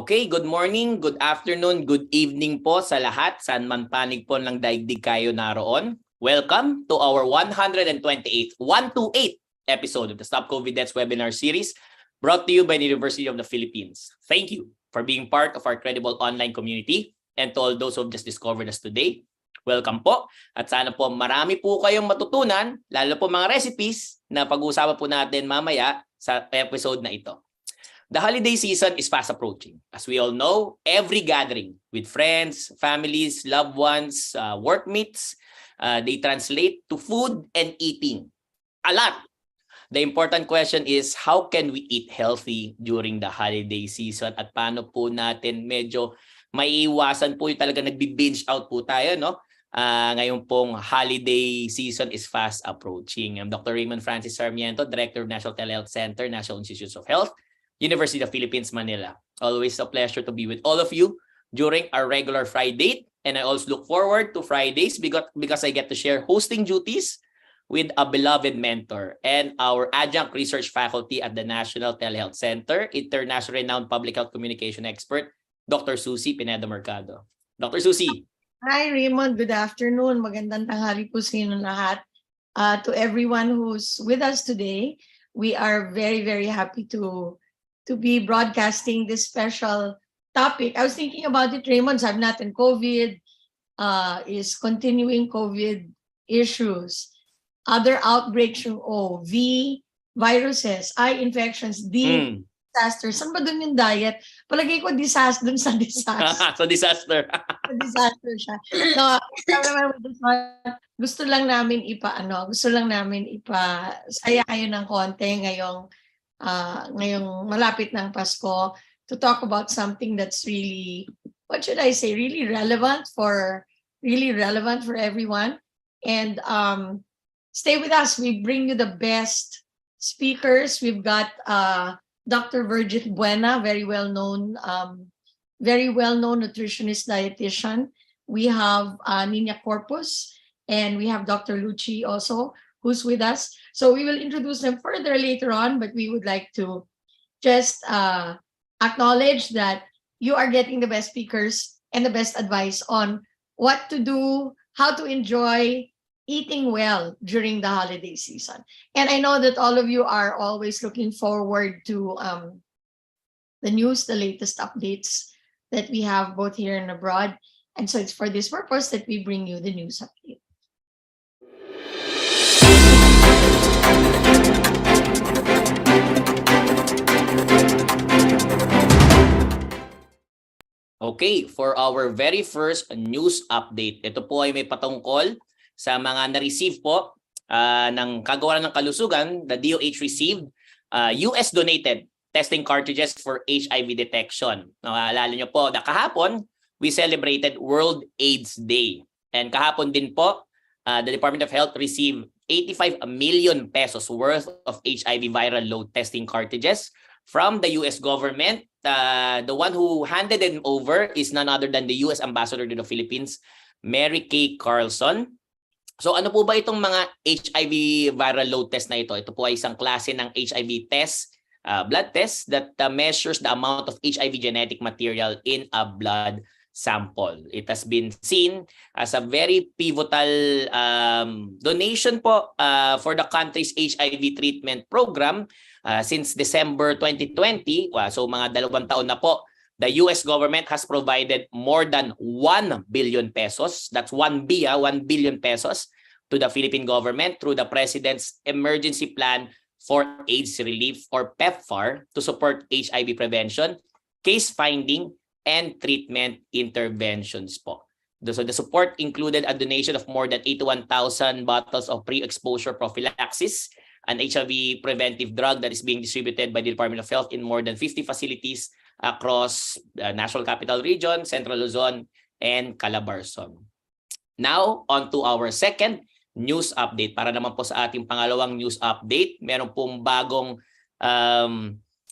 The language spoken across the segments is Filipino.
Okay, good morning, good afternoon, good evening po sa lahat. Saan man panig po ng daigdig kayo naroon. Welcome to our 128th episode of the Stop COVID Deaths webinar series brought to you by the University of the Philippines. Thank you for being part of our credible online community, and to all those who have just discovered us today. Welcome po, at sana po marami po kayong matutunan, lalo po mga recipes na pag-uusapan po natin mamaya sa episode na ito. The holiday season is fast approaching. As we all know, every gathering with friends, families, loved ones, workmates, they translate to food and eating. A lot. The important question is, how can we eat healthy during the holiday season? At paano po natin medyo maiiwasan po yung talaga nagbi-binge out po tayo, no? Ngayon pong holiday season is fast approaching. I'm Dr. Raymond Francis Sarmiento, Director of National Telehealth Center, National Institutes of Health, University of the Philippines, Manila. Always a pleasure to be with all of you during our regular Friday. And I also look forward to Fridays because I get to share hosting duties with a beloved mentor and our adjunct research faculty at the National Telehealth Center, international renowned public health communication expert, Dr. Susie Pineda-Mercado. Dr. Susie. Hi Raymond, good afternoon. Magandang tanghali po sa inyo lahat. To everyone who's with us today, we are very, very happy to be broadcasting this special topic. I was thinking about it, Raymond, sabi natin, COVID is continuing COVID issues. Other outbreaks yung V, viruses, I infections, D, disaster. Saan ba dun yung diet? Palagay ko disaster dun sa disaster. Sa disaster. Sa disaster siya. So, gusto lang namin saya kayo ng konti ngayong malapit ng Pasko to talk about something that's really, what should I say, really relevant for everyone. And stay with us. We bring you the best speakers. We've got Dr. VIRGITH BUENA, very well-known nutritionist, dietitian. We have NIÑA CORPUZ, and we have Dr. Lucci also, who's with us. So we will introduce them further later on, but we would like to just acknowledge that you are getting the best speakers and the best advice on what to do, how to enjoy eating well during the holiday season. And I know that all of you are always looking forward to the news, the latest updates that we have both here and abroad. And so it's for this purpose that we bring you the news update. Okay, for our very first news update, ito po ay may patungkol sa mga na-receive po ng Kagawaran ng Kalusugan. The DOH received US donated testing cartridges for HIV detection. Naalala nyo po na kahapon, we celebrated World AIDS Day. And kahapon din po, the Department of Health received 85 million pesos worth of HIV viral load testing cartridges from the US government. The one who handed them over is none other than the US Ambassador to the Philippines, Mary Kay Carlson. So ano po ba itong mga HIV viral load test na ito? Ito po ay isang klase ng HIV test, blood test that measures the amount of HIV genetic material in a blood sample. It has been seen as a very pivotal donation po for the country's HIV treatment program since December 2020. So mga 2 taon na po, the US government has provided more than 1 billion pesos. That's 1 billion pesos to the Philippine government through the President's Emergency Plan for AIDS Relief, or PEPFAR, to support HIV prevention, case finding, and treatment interventions po. So the support included a donation of more than 81,000 bottles of pre-exposure prophylaxis, an HIV preventive drug that is being distributed by the Department of Health in more than 50 facilities across the National Capital Region, Central Luzon, and Calabarzon. Now, on to our second news update. Para naman po sa ating pangalawang news update, meron pong bagong,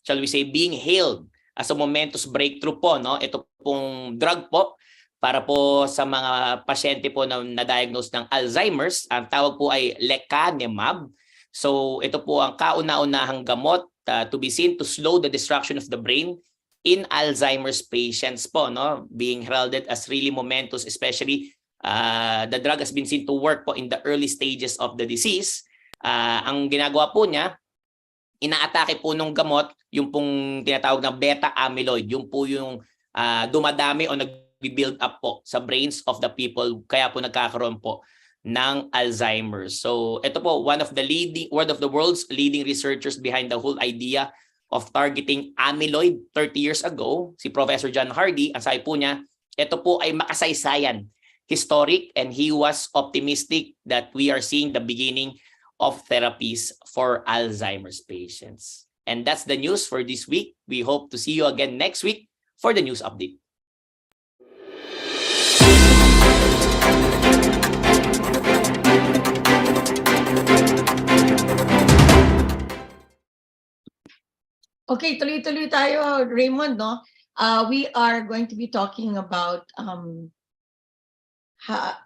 shall we say, being hailed as a momentous breakthrough po, no? Ito pong drug po para po sa mga pasyente po na na-diagnose ng Alzheimer's. Ang tawag po ay lecanemab. So ito po ang kauna-unahang gamot to be seen to slow the destruction of the brain in Alzheimer's patients po, no? Being heralded as really momentous, especially the drug has been seen to work po in the early stages of the disease. Ang ginagawa po niya, inaatake po nung gamot yung pong tinatawag na beta amyloid, yung po yung dumadami o nag-build up po sa brains of the people, kaya po nagkakaroon po ng Alzheimer's. So ito po, one of the world's leading researchers behind the whole idea of targeting amyloid 30 years ago, si Professor John Hardy. Ang sabi po niya, ito po ay makasaysayan, historic, and he was optimistic that we are seeing the beginning of therapies for Alzheimer's patients. And that's the news for this week. We hope to see you again next week for the news update. Okay, tuloy-tuloy tayo, Raymond, no? We are going to be talking about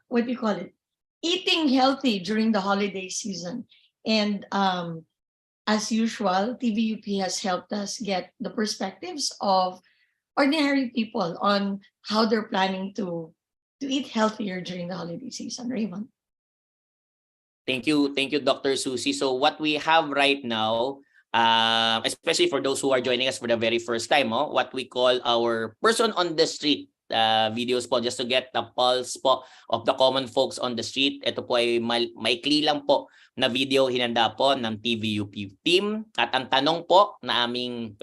what do you call it? Eating healthy during the holiday season. And as usual, TVUP has helped us get the perspectives of ordinary people on how they're planning to eat healthier during the holiday season. Raymond. Thank you, Dr. Susie. So what we have right now, especially for those who are joining us for the very first time, what we call our person on the street videos po, just to get the pulse po of the common folks on the street. Ito po ay maikli lang po na video hinanda po ng TVUP team. At ang tanong po na aming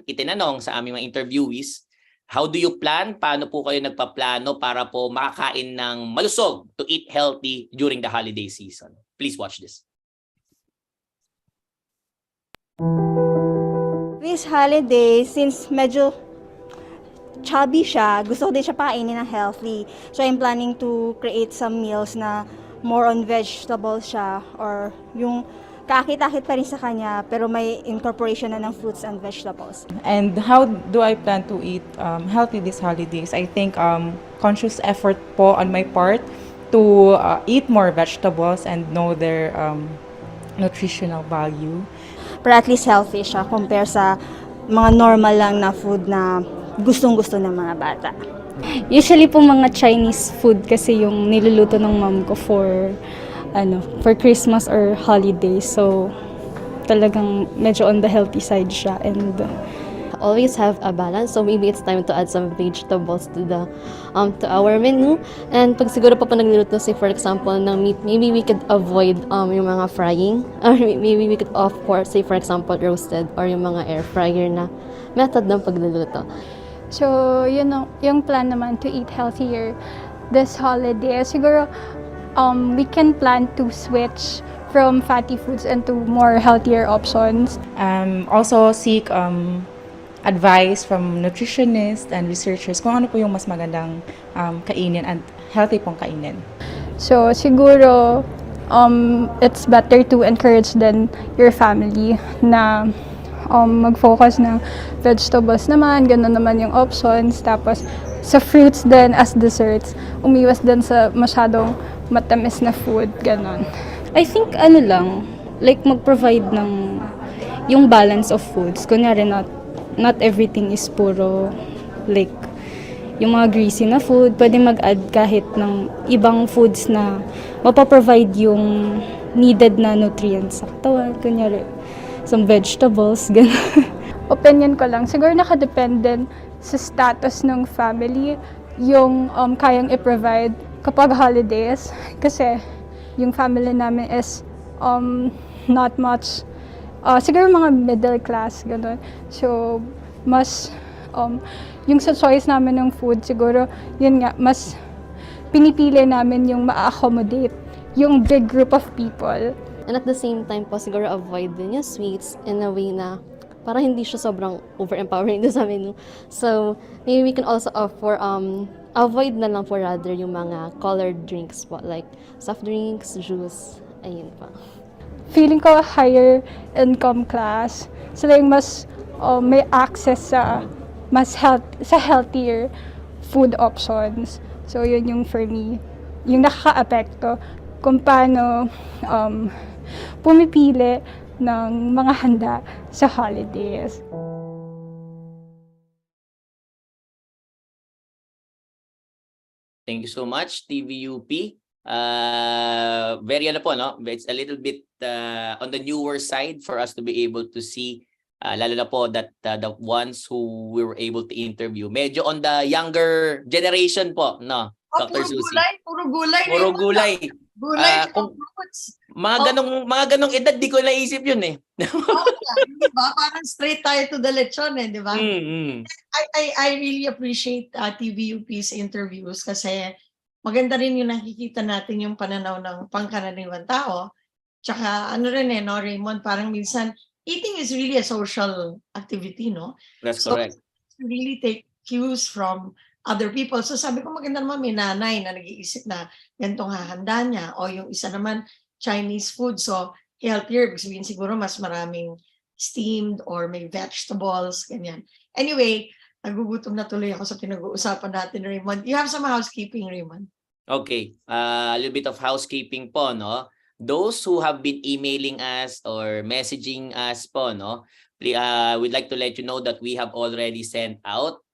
itinanong sa aming mga interviewees, how do you plan? Paano po kayo nagpaplano para po makakain ng malusog to eat healthy during the holiday season? Please watch this. This holiday, since medyo chubby siya, gusto ko din siya pakainin ng healthy. So I'm planning to create some meals na more on vegetables siya, or yung kakit-akit pa rin sa kanya pero may incorporation na ng fruits and vegetables. And how do I plan to eat healthy these holidays? I think conscious effort po on my part to eat more vegetables and know their nutritional value. Pero at least healthy siya compare sa mga normal lang na food na gustong-gusto ng mga bata. Usually po mga Chinese food kasi yung niluluto ng mom ko for Christmas or holiday. So talagang medyo on the healthy side siya, and always have a balance. So maybe it's time to add some vegetables to the to our menu. And pag siguro pa nagluluto, say for example ng meat, maybe we could avoid yung mga frying, or maybe we could opt for, say for example, roasted or yung mga air fryer na method ng pagluluto. so yung plan naman to eat healthier this holiday. Siguro we can plan to switch from fatty foods into more healthier options. Also seek advice from nutritionists and researchers kung ano po yung mas magandang kainin and healthy pong kainin. So siguro it's better to encourage then your family na mag-focus ng vegetables naman, ganun naman yung options. Tapos sa fruits din as desserts, umiwas din sa masyadong matamis na food, ganun. I think like mag-provide ng yung balance of foods. Kunyari not everything is puro like yung mga greasy na food. Pwede mag-add kahit ng ibang foods na mapaprovide yung needed na nutrients sa katawan. Kunyari, some vegetables, gano'n. Opinion ko lang, siguro nakadepende sa status ng family yung kayang i-provide kapag holidays. Kasi yung family namin is not much, siguro mga middle class, gano'n. So, mas, yung sa choice namin ng food, siguro, yun nga, mas pinipili namin yung ma-accommodate yung big group of people. And at the same time po, siguro avoid din yung sweets in a way na para hindi siya sobrang overempowering sa menu. So, maybe we can also offer, avoid na lang po rather yung mga colored drinks po, like soft drinks, juice, ayun pa. Feeling ko higher income class, sila yung mas may access sa sa healthier food options. So, yun yung for me, yung nakaka-apekto kung paano pumipili ng mga handa sa holidays. Thank you so much, TVUP. Very ano po, no? It's a little bit on the newer side for us to be able to see, lalo na po that the ones who we were able to interview, medyo on the younger generation po, no? Oh, Dr. puro Susie. gulay, puro gulay. Puro Raymond, gulay. Gulay, Kung fruits. mga ganong edad, di ko naisip yun eh. Di ba? Parang straight tayo to the lechon di ba? I really appreciate TVUP's interviews kasi maganda rin yung nakikita natin yung pananaw ng pangkaraniwang tao. Tsaka ano rin no, Raymond, parang minsan eating is really a social activity, no? That's correct. So really take cues from other people. So sabi ko maganda naman may nanay na nag-iisip na ganitong hahanda niya o yung isa naman Chinese food. So healthier, ibig sabihin siguro mas maraming steamed or may vegetables, ganyan. Anyway, nagugutom na tuloy ako sa pinag-uusapan natin, Raymond. You have some housekeeping, Raymond. Okay, a little bit of housekeeping po, no? Those who have been emailing us or messaging us po, no? We'd like to let you know that we have already sent out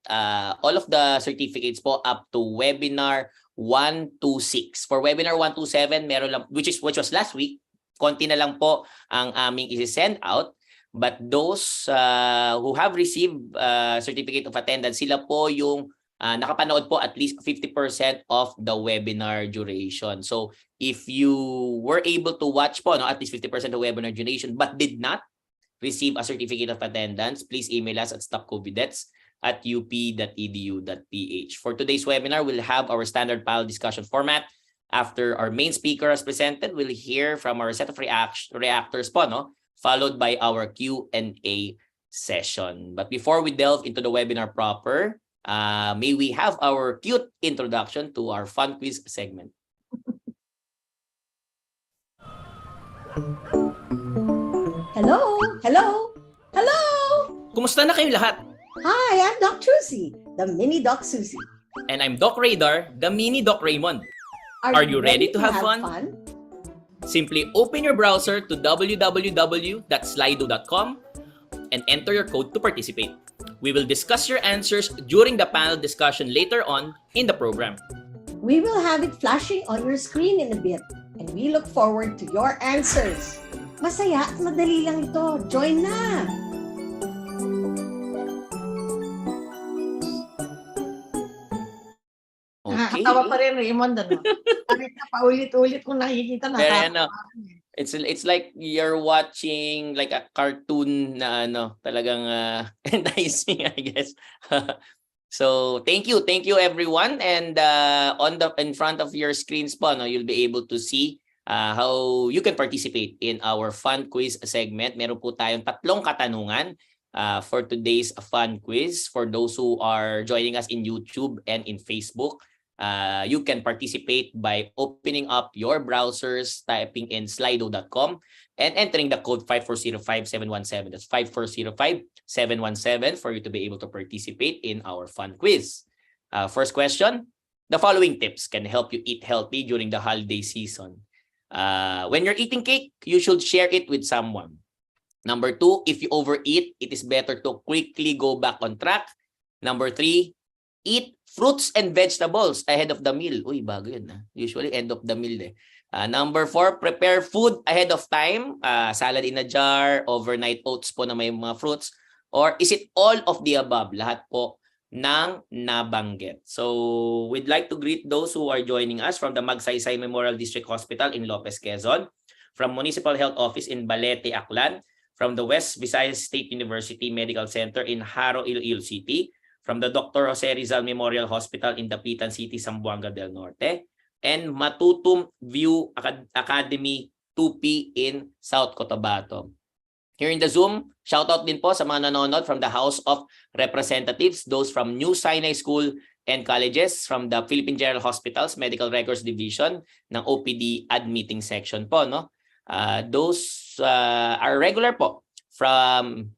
all of the certificates po up to webinar 126. For webinar 127, meron lang, which was last week, konti na lang po ang aming isi-send out. But those who have received certificate of attendance, sila po yung nakapanood po at least 50% of the webinar duration. So if you were able to watch po, no, at least 50% of webinar duration but did not receive a certificate of attendance, please email us at stopcovidets@up.edu.ph. For today's webinar, we'll have our standard panel discussion format. After our main speaker has presented, we'll hear from our set of reactors po, no, followed by our Q&A session. But before we delve into the webinar proper, may we have our cute introduction to our fun quiz segment. Hello? Hello? Hello? Kumusta na kayo lahat? Hi, I'm Doc Susie, the mini Doc Susie. And I'm Doc Radar, the mini Doc Raymond. Are you ready to have fun? Simply open your browser to www.slido.com and enter your code to participate. We will discuss your answers during the panel discussion later on in the program. We will have it flashing on your screen in a bit, and we look forward to your answers. Masaya at madali lang ito. Join na! Okay. Nakakatawa pa rin, Raymond. Ano? Paulit-ulit kung nakikita na. Very ano, it's like you're watching like a cartoon na ano, talagang enticing, I guess. So thank you everyone, and in front of your screens po, no, you'll be able to see how you can participate in our fun quiz segment. Meron po tayong 3 katanungan for today's fun quiz. For those who are joining us in YouTube and in Facebook, you can participate by opening up your browsers, typing in slido.com and entering the code 5405717. That's 5405717 for you to be able to participate in our fun quiz. First question, the following tips can help you eat healthy during the holiday season. When you're eating cake, you should share it with someone. Number 2, if you overeat, it is better to quickly go back on track. Number 3, eat fruits and vegetables ahead of the meal. Uy, bago yun. Usually end of the meal eh. Number 4, prepare food ahead of time. Salad in a jar, overnight oats po na may mga fruits. Or is it all of the above? Lahat po ng nabanggit. So we'd like to greet those who are joining us from the Magsaysay Memorial District Hospital in Lopez, Quezon, from Municipal Health Office in Balete, Aklan, from the West Visayas State University Medical Center in Haro, Iloilo City, from the Dr. Jose Rizal Memorial Hospital in Dapitan City, Zamboanga del Norte, and Matutum View Academy 2P in South Cotabato. Here in the Zoom, shoutout din po sa mga nanonood from the House of Representatives, those from New Sinai School and colleges, from the Philippine General Hospital's Medical Records Division ng OPD Admitting Section po, no? Those are regular po from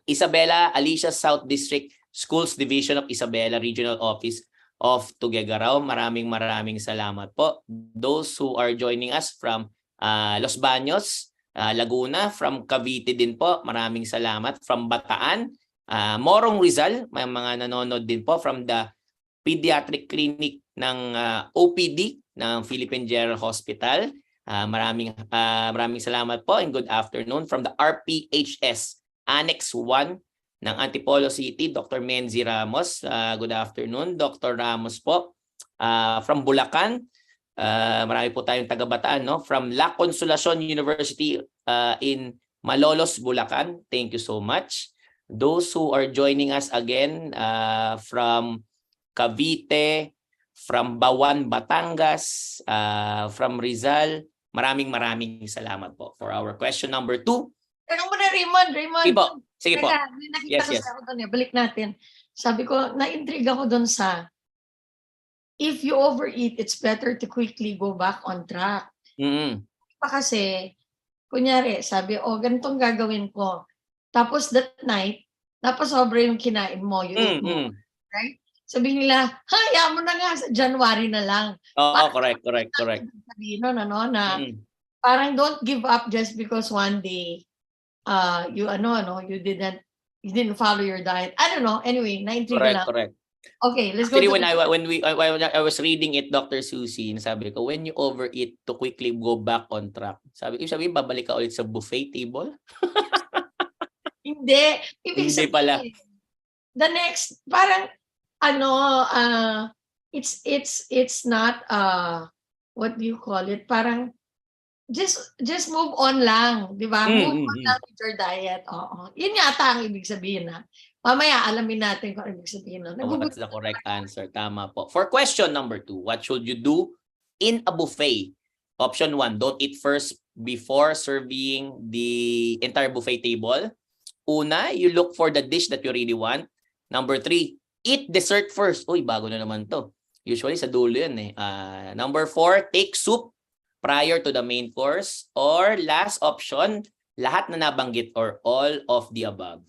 Isabela Alicia South District Schools Division of Isabela Regional Office of Tuguegarao. Maraming salamat po. Those who are joining us from Los Baños, Laguna, from Cavite din po, maraming salamat. From Bataan, Morong Rizal, may mga nanonood din po from the Pediatric Clinic ng OPD ng Philippine General Hospital. Maraming salamat po and good afternoon. From the RPHS Annex 1 ng Antipolo City, Dr. Menzi Ramos. Good afternoon, Dr. Ramos po. From Bulacan, marami po tayong taga-Bataan, no? From La Consolacion University in Malolos, Bulacan. Thank you so much. Those who are joining us again from Cavite, from Bawan, Batangas, from Rizal, maraming salamat po for our question number 2. Tanong mo na, Raymond. Sige po. May nakita Yes. ako doon. Balik natin. Sabi ko, na-intrigue ako doon sa if you overeat, it's better to quickly go back on track. Kasi, kunyari, sabi, ganitong gagawin ko. Tapos that night, napasobra yung kinain mo, you eat mo. Right? Sabi nila, hayaan mo na nga sa January na lang. Correct. Sabi nun, parang don't give up just because one day you didn't follow your diet. I don't know. Anyway, na-intrigue lang. Correct. Okay, let's Actually, go. when I was reading it, Dr. Susie, sabi ko, when you overeat, to quickly go back on track. Sabi babalik ka ulit sa buffet table? Hindi. Ibig Hindi pala. The next, parang, it's not, what do you call it? Parang, just move on lang, di ba? Move on lang with your diet. Oo. Yun yata ang ibig sabihin, ha? Mamaya, alamin natin kung ibig sabihin. That's the correct answer. Tama po. For question number 2, what should you do in a buffet? Option 1, don't eat first before serving the entire buffet table. Una, you look for the dish that you really want. Number 3, eat dessert first. Uy, bago na naman to. Usually sa dulo yun eh. Number 4, take soup prior to the main course. Or last option, lahat na nabanggit or all of the above.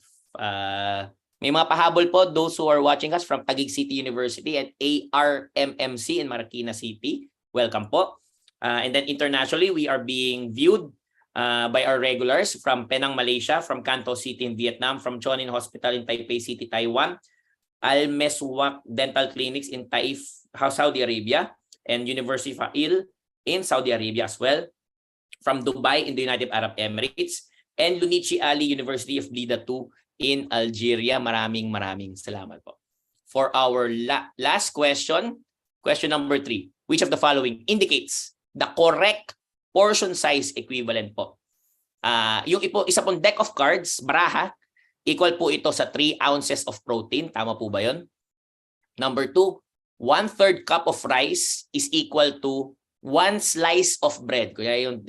May mga pahabol po, those who are watching us from Taguig City University and ARMMC in Marikina City. Welcome po. And then internationally, we are being viewed by our regulars from Penang, Malaysia, from Santos City in Vietnam, from Chonin Hospital in Taipei City, Taiwan, Al Meswak Dental Clinics in Taif, Saudi Arabia, and University of Il in Saudi Arabia as well, from Dubai in the United Arab Emirates, and Lunichi Ali University of Blida 2 in Algeria. Maraming salamat po. For our last question, question number 3, which of the following indicates the correct portion size equivalent po? Yung isa pong deck of cards, baraha, equal po ito sa 3 ounces of protein. Tama po ba yun? Number 2, 1/3 cup of rice is equal to 1 slice of bread. Kunyari yung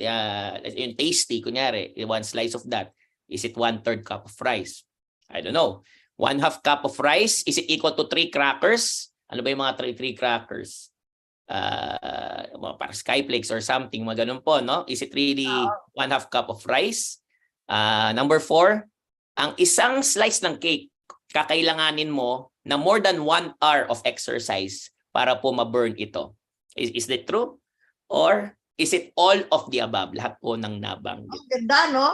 tasty, kunyari, 1 slice of that. Is it 1/3 cup of rice? I don't know. 1/2 cup of rice, is it equal to 3 crackers? Ano ba yung mga 3 crackers? Parang skyflakes or something, mga ganun po, no? Is it really 1/2 cup of rice? Number 4, ang isang slice ng cake, kakailanganin mo na more than 1 hour of exercise para po ma-burn ito. Is that true? Or is it all of the above? Lahat po ng nabanggit. Ang ganda, no?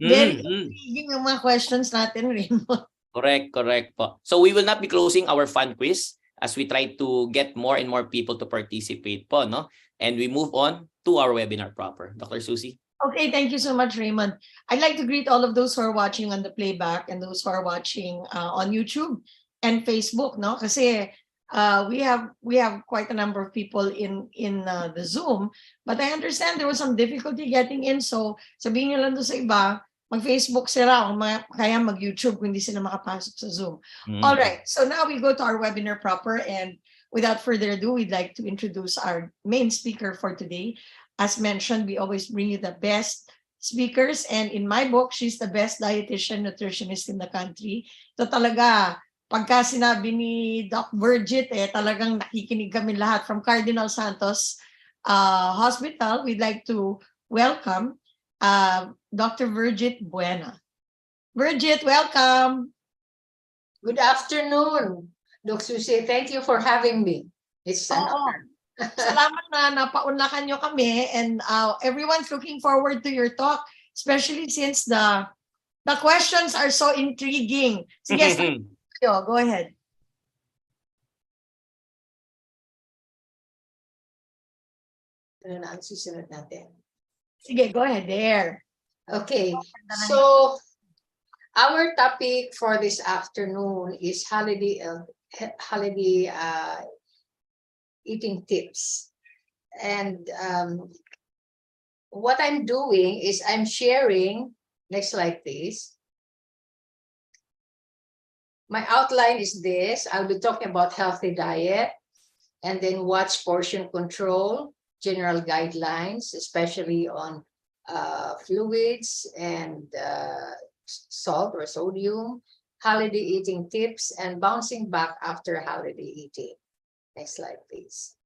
Very intriguing yung mga questions natin, Raymond. Correct po. So we will not be closing our fun quiz as we try to get more and more people to participate po, no? And we move on to our webinar proper. Dr. Susie? Okay, thank you so much, Raymond. I'd like to greet all of those who are watching on the playback and those who are watching on YouTube and Facebook, no? Kasi we have quite a number of people in the Zoom, but I understand there was some difficulty getting in, so sabihin niyo lang doon sa iba, mag-Facebook sila o kaya mag-YouTube kung hindi sila makapasok sa Zoom. All right, so now we go to our webinar proper, and without further ado, we'd like to introduce our main speaker for today. As mentioned, we always bring you the best speakers, and in my book, she's the best dietitian, nutritionist in the country. So talaga, pagka sinabi ni Doc VIRGITH, talagang nakikinig kami lahat from Cardinal Santos Hospital. We'd like to welcome Dr. VIRGITH BUENA. VIRGITH, welcome. Good afternoon, Doc Susie. Thank you for having me. It's an honor. Salamat na napaunlakan nyo kami, and everyone's looking forward to your talk, especially since the questions are so intriguing. Sige, go ahead. Ano na ang susunod natin? Sige, go ahead there. Okay, so our topic for this afternoon is holiday eating tips. And what I'm doing is I'm sharing, next slide please. My outline is this. I'll be talking about healthy diet, and then watch portion control, general guidelines, especially on fluids and salt or sodium, holiday eating tips, and bouncing back after holiday eating. Next slide, please.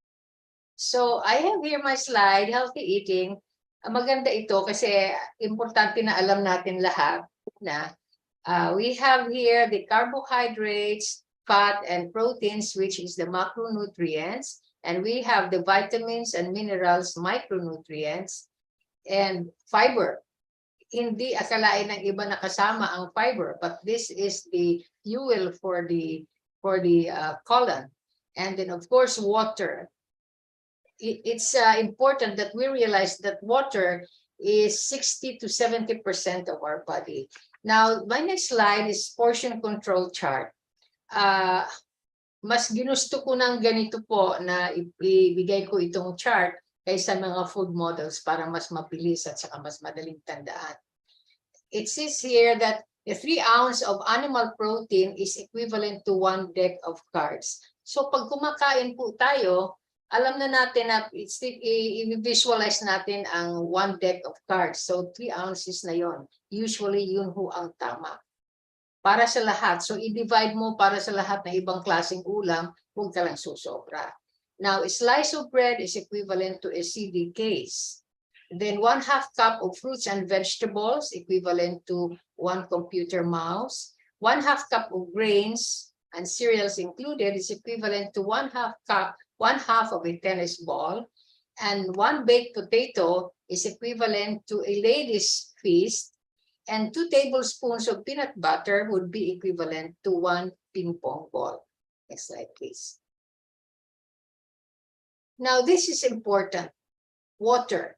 So I have here my slide, healthy eating. Maganda ito kasi importante na alam natin lahat na we have here the carbohydrates, fat, and proteins, which is the macronutrients. And we have the vitamins and minerals, micronutrients, and fiber. Hindi akalain ng iba na kasama ang fiber, but this is the fuel for the colon. And then of course water. It's important that we realize that water is 60 to 70% of our body. Now, my next slide is portion control chart. Mas ginusto ko ng ganito po na ibigay ko itong chart kaysa mga food models para mas mabilis at saka mas madaling tandaan. It says here that the 3 ounces of animal protein is equivalent to 1 deck of cards. So pag kumakain po tayo, alam na natin na i-visualize natin ang 1 deck of cards. So 3 ounces na yon. Usually yun ho ang tama. Para sa lahat. So i-divide mo para sa lahat ng ibang klaseng ulam, huwag ka lang susobra. Now, a slice of bread is equivalent to a CD case. Then 1/2 cup of fruits and vegetables equivalent to 1 computer mouse. 1/2 cup of grains and cereals included is equivalent to 1/2 cup, 1/2 of a tennis ball. And 1 baked potato is equivalent to a lady's fist. And 2 tablespoons of peanut butter would be equivalent to 1 ping pong ball. Next slide, please. Now, this is important. Water.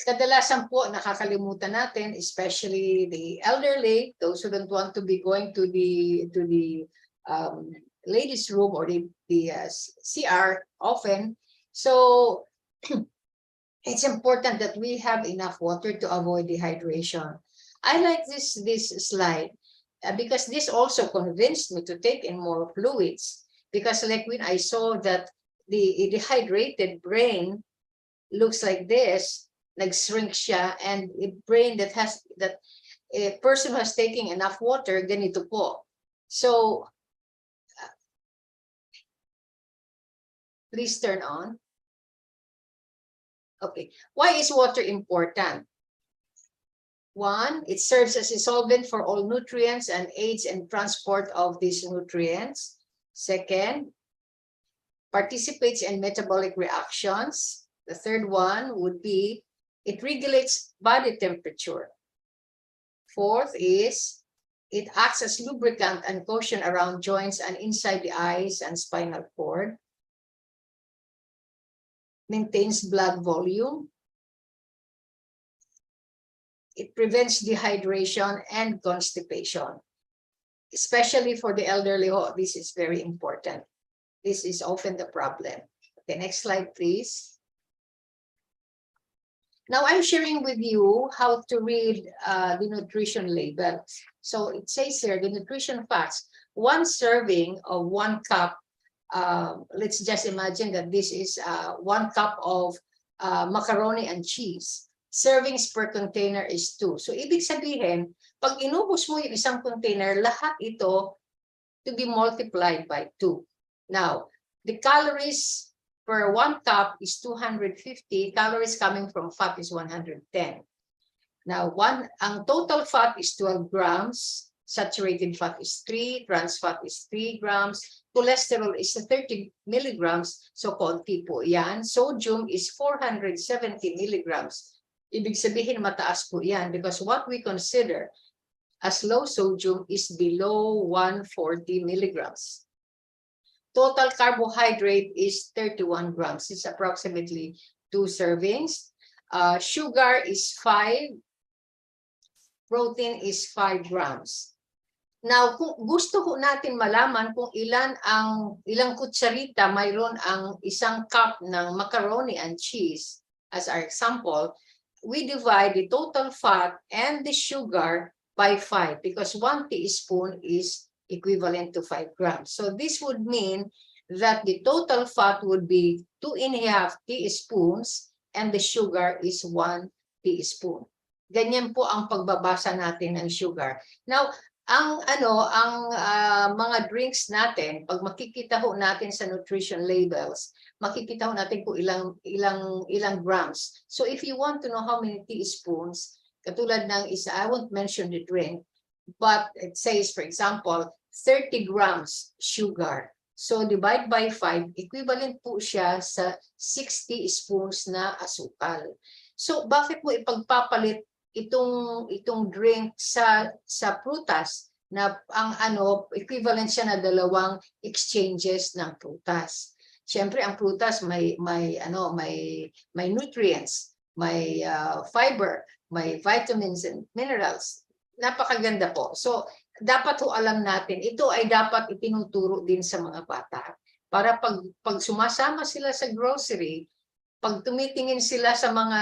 Kadalasan po nakakalimutan natin, especially the elderly, those who don't want to be going to the ladies' room or the CR often. So it's important that we have enough water to avoid dehydration. I like this slide because this also convinced me to take in more fluids, because like when I saw that the dehydrated brain looks like this, nag-shrink siya, and a brain that a person who has taking enough water, ganito po. So please turn on. Okay, why is water important? 1, it serves as a solvent for all nutrients and aids in transport of these nutrients. 2nd, participates in metabolic reactions. The 3rd one would be it regulates body temperature. 4th is it acts as lubricant and cushion around joints and inside the eyes and spinal cord. Maintains blood volume. It prevents dehydration and constipation, especially for the elderly. Oh, this is very important. This is often the problem. Okay, next slide, please. Now I'm sharing with you how to read the nutrition label. So it says here, the nutrition facts, 1 serving of 1 cup. Let's just imagine that this is 1 cup of macaroni and cheese. Servings per container is 2. So ibig sabihin, pag inubos mo yung isang container, lahat ito to be multiplied by 2. Now, the calories per 1 cup is 250. Calories coming from fat is 110. Now, ang total fat is 12 grams. Saturated fat is 3. Trans fat is 3 grams. Cholesterol is 30 milligrams. So, konti po yan. Sodium is 470 milligrams. Ibig sabihin, mataas po yan because what we consider as low sodium is below 140 milligrams. Total carbohydrate is 31 grams. It's approximately 2 servings. Sugar is 5. Protein is 5 grams. Now, kung gusto ko natin malaman kung ilang kutsarita mayroon ang isang cup ng macaroni and cheese, as our example, we divide the total fat and the sugar by 5 because 1 teaspoon is equivalent to 5 grams. So this would mean that the total fat would be 2.5 teaspoons and the sugar is 1 teaspoon. Ganyan po ang pagbabasa natin ng sugar. Now, ang mga drinks natin, pag makikita ho natin sa nutrition labels, makikita ho natin kung ilang grams. So if you want to know how many teaspoons, katulad ng isa, I won't mention the drink, but it says, for example, 30 grams sugar. So divide by 5, equivalent po siya sa 6 teaspoons na asukal. So bakit mo ipagpapalit itong drink sa prutas na ang equivalent siya na 2 exchanges ng prutas. Siyempre ang prutas may nutrients, may fiber, may vitamins and minerals. Napakaganda po. So dapat ho alam natin, ito ay dapat itinuturo din sa mga bata para pag sumasama sila sa grocery, pag tumitingin sila sa mga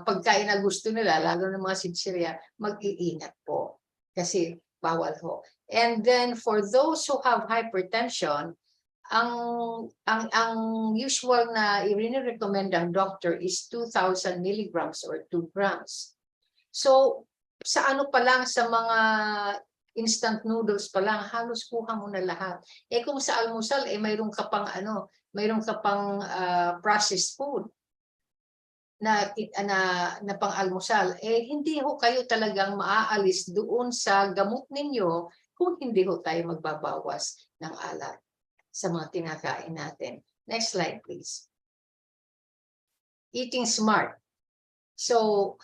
pagkain na gusto nila, lalo ng mga chichirya, mag-iingat po. Kasi bawal ho. And then for those who have hypertension, ang usual na i-recommend ng doctor is 2,000 milligrams or 2 grams. So sa pa lang, sa mga instant noodles pa lang, halos kuha mo na lahat. Kung sa almusal, mayroon ka pang processed food na pang-almusal, hindi ho kayo talagang maaalis doon sa gamot ninyo kung hindi ho tayo magbabawas ng alat sa mga tinakain natin. Next slide, please. Eating smart. So,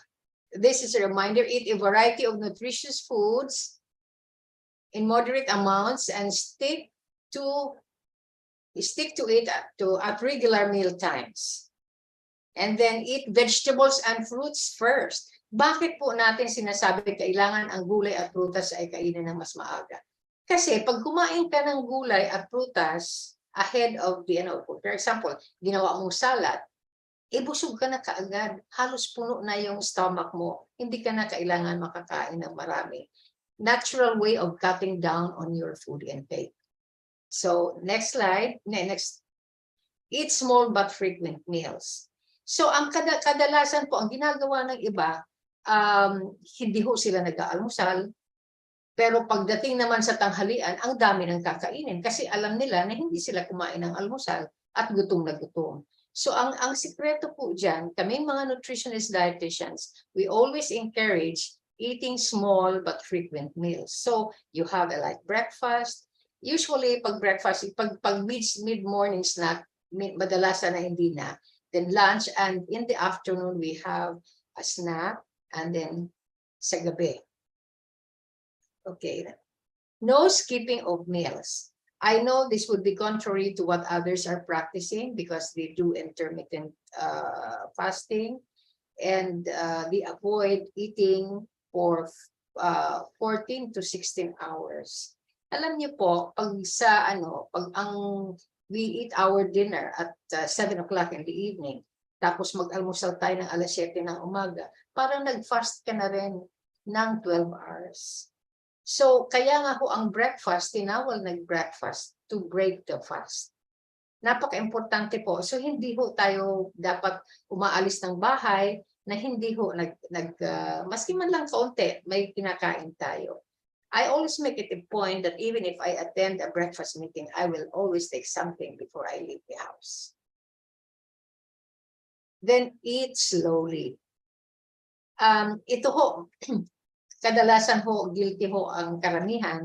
this is a reminder, eat a variety of nutritious foods in moderate amounts and stick to it at regular meal times. And then eat vegetables and fruits first. Bakit po natin sinasabi kailangan ang gulay at prutas ay kainin ng mas maaga? Kasi pag kumain ka ng gulay at prutas ahead of the, for example, ginawa mong salad, busog ka na kaagad. Halos puno na yung stomach mo. Hindi ka na kailangan makakain ng marami. Natural way of cutting down on your food intake. So, next slide. Next. Eat small but frequent meals. So, ang kadalasan po, ang ginagawa ng iba, hindi ho sila nag-aalmusal. Pero pagdating naman sa tanghalian, ang dami ng kakainin. Kasi alam nila na hindi sila kumain ng almusal at gutom na gutom. So, ang sikreto po dyan, kaming mga nutritionist dietitians, we always encourage eating small but frequent meals. So, you have a light breakfast. Usually, pag breakfast, pag mid-morning snack, madalasan na hindi na. Then lunch, and in the afternoon, we have a snack, and then sa gabi. Okay. No skipping of meals. I know this would be contrary to what others are practicing because they do intermittent fasting, and they avoid eating for 14 to 16 hours. Alam niyo po, pag we eat our dinner at 7 o'clock in the evening, tapos mag-almusal tayo ng alas 7 ng umaga, parang nag-fast ka na rin ng 12 hours. So, kaya nga ho ang breakfast, tinawag nag-breakfast to break the fast. Napaka-importante po. So, hindi ho tayo dapat umaalis ng bahay na hindi ho maski man lang kaunti, may kinakain tayo. I always make it a point that even if I attend a breakfast meeting, I will always take something before I leave the house. Then eat slowly. Ito ho, kadalasan ho, guilty ho ang karamihan,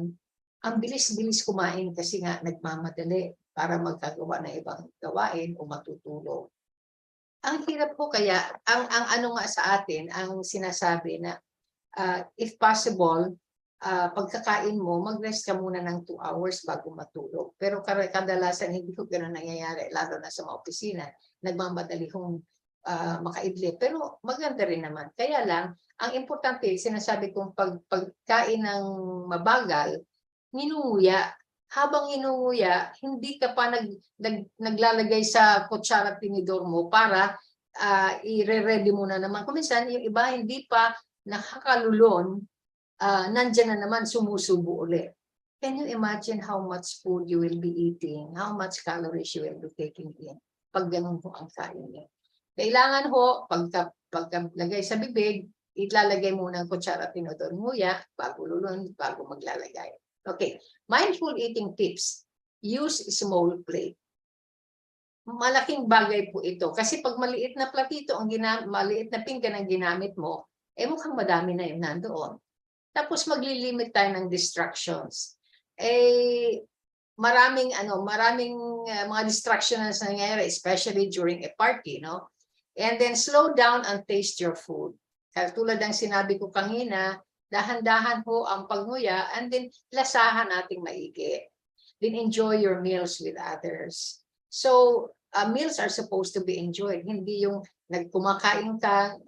ang bilis-bilis kumain kasi nga nagmamadali para magkagawa ng ibang gawain o matutulog. Ang hirap po kaya, ang ano nga sa atin, ang sinasabi na if possible, pagkakain mo, mag-rest ka muna ng 2 hours bago matulog. Pero kadalasan hindi ko gano'n nangyayari, lalo na sa mga opisina, nagmamadali kong makaidlip. Pero maganda rin naman. Kaya lang, ang importante, sinasabi kong pagkain ng mabagal, nginunguya. Habang nginunguya, hindi ka pa naglalagay sa kutsara at tinidor mo para i-ready mo na naman. Kung minsan, yung iba hindi pa nakakalulon, nandyan na naman sumusubo ulit. Can you imagine how much food you will be eating? How much calories you will be taking in? Pag ganun po ang kain niyo. Kailangan ho, pagkalagay sa bibig, ilalagay muna ang kutsara at tinidor, nguya, bago lulun, bago maglalagay. Okay, mindful eating tips. Use small plate. Malaking bagay po ito. Kasi pag maliit na platito, maliit na pinggan ang ginamit mo, mukhang madami na yun nandoon. Tapos maglilimit tayo ng distractions. Maraming mga distractions na nangyayari, especially during a party, no? And then slow down and taste your food. Tulad ng sinabi ko kanina, dahan-dahan ho ang pagnguya and then lasahan nating maigi. Then enjoy your meals with others. So, meals are supposed to be enjoyed. Hindi yung nagkumakain ka,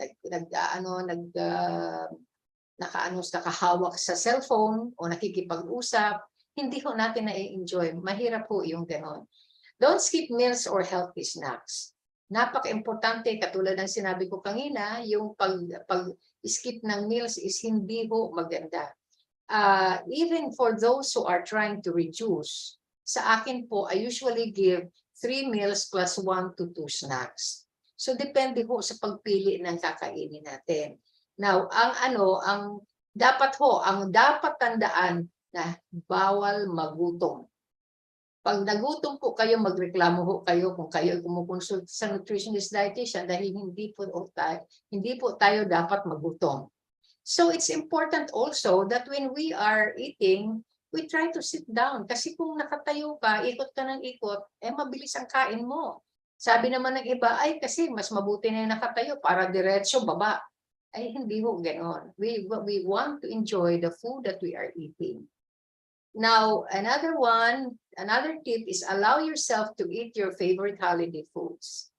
nakahawak sa cellphone o nakikipag-usap. Hindi ho natin na-enjoy. Mahirap po yung ganon. Don't skip meals or healthy snacks. Napaka-importante, katulad ng sinabi ko kanina, yung pag-skip ng meals is hindi ho maganda. Even for those who are trying to reduce, sa akin po, I usually give 3 meals plus 1 to 2 snacks. So depende ho sa pagpili ng kakainin natin. Now, ang dapat tandaan na bawal magutom. Pag nagutom po kayo, magreklamo ho kayo kung kayo kumukonsulta sa nutritionist dietitian dahil hindi po tayo dapat magutom. So it's important also that when we are eating, we try to sit down. Kasi kung nakatayo ka, ikot ka ng ikot, mabilis ang kain mo. Sabi naman ng iba, ay kasi mas mabuti na yung nakatayo para diretso baba. Ay hindi ho ganon. We want to enjoy the food that we are eating. Now, another tip is allow yourself to eat your favorite holiday foods.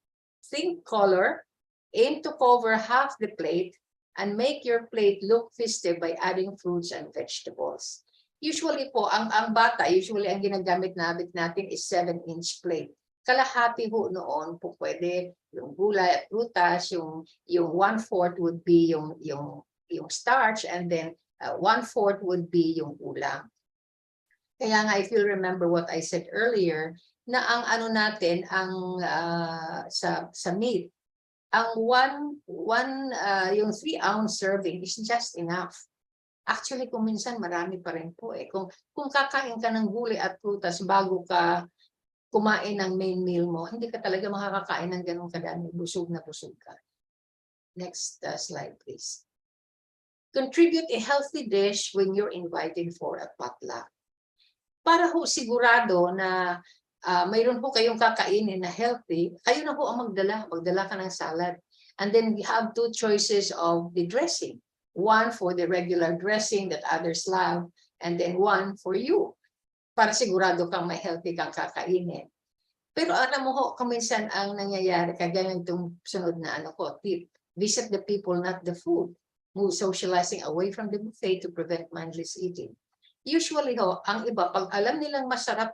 Think color, aim to cover half the plate, and make your plate look festive by adding fruits and vegetables. Usually po, ang bata, usually ang ginagamit natin is 7-inch plate. Kalahati ho noon po pwede yung gulay at prutas, yung 1/4 would be yung starch, and then 1/4 would be yung ulam. Kaya nga, if you remember what I said earlier, na ang sa meat, ang yung 3-ounce serving is just enough. Actually, kung minsan marami pa rin po eh. Kung kakain ka ng gulay at prutas bago ka kumain ng main meal mo, hindi ka talaga makakakain ng ganong kadami. Busog na busog ka. Next slide, please. Contribute a healthy dish when you're invited for a potluck. Para ho sigurado na mayroon po kayong kakainin na healthy, kayo na po ang magdala ka ng salad. And then we have 2 choices of the dressing. 1 for the regular dressing that others love, and then 1 for you. Para sigurado kang may healthy kang kakainin. Pero alam mo ho, kuminsan ang nangyayari, kagaya itong sunod na tip, visit the people, not the food. Move socializing away from the buffet to prevent mindless eating. Usually ho, ang iba, pag alam nilang masarap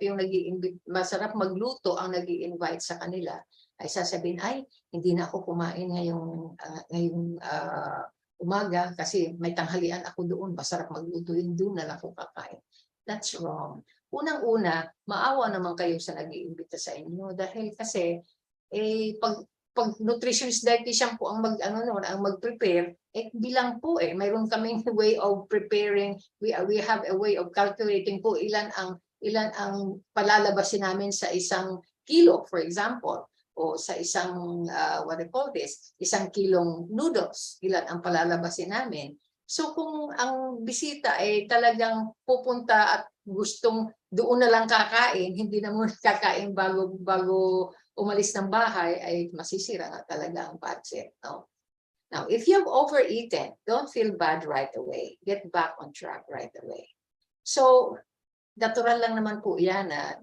magluto ang nag-i-invite sa kanila, ay sasabihin, ay, hindi na ako kumain ngayong umaga kasi may tanghalian ako doon, masarap magluto yun, doon na lang ako kakain. That's wrong. Unang-una, maawa naman kayo sa nag-iimbita sa inyo dahil kasi, pag nutritionist dietitian po ang mag-prepare, bilang po mayroon kaming way of preparing, we have a way of calculating po ilan ang palalabasin namin sa 1 kilo, for example, o sa isang isang kilong noodles, ilan ang palalabasin namin. So kung ang bisita ay talagang pupunta at gustong doon na lang kakain, hindi na muna kakain bago umalis ng bahay, ay masisira na talaga ang budget. No? Now, if you have overeaten, don't feel bad right away. Get back on track right away. So, natural lang naman po yan na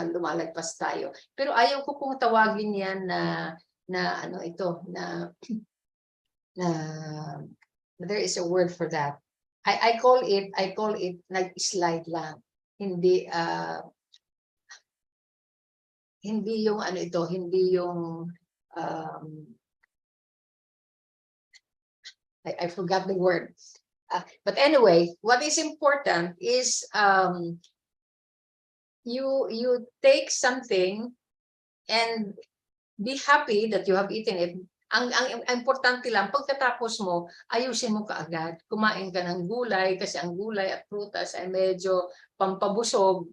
lumalagpas tayo. Pero ayaw ko pong tawagin yan na ano ito, na there is a word for that. I call it nag-slide lang. Hindi hindi yung ano ito, hindi yung I forgot the word. But anyway, what is important is you take something and be happy that you have eaten it. Ang importante lang, pagkatapos mo, ayusin mo kaagad. Kumain ka ng gulay kasi ang gulay at prutas ay medyo pampabusog,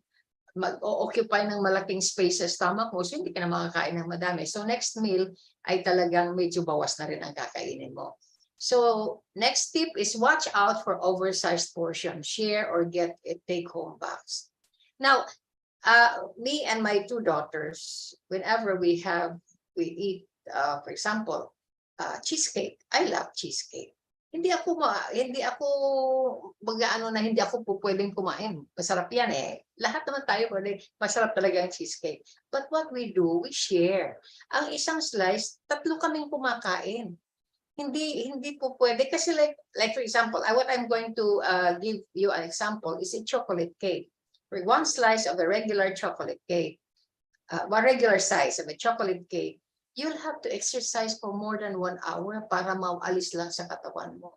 mag-occupy ng malaking space sa stomach mo, so hindi ka na makakain ng madami. So next meal ay talagang medyo bawas na rin ang kakainin mo. So next tip is watch out for oversized portion. Share or get a take-home box. Now, me and my 2 daughters, whenever we eat, for example, cheesecake. I love cheesecake. Hindi ako hindi ako pwedeng kumain. Masarap yan eh. Lahat naman tayo pwede. Masarap talaga ang cheesecake. But what we do, we share. Ang isang slice, 3 kaming kumakain. Hindi po pwede kasi like for example, what I'm going to give you an example is a chocolate cake. For 1 slice of a regular chocolate cake, 1 regular size of a chocolate cake, you'll have to exercise for more than 1 hour para maalis lang sa katawan mo.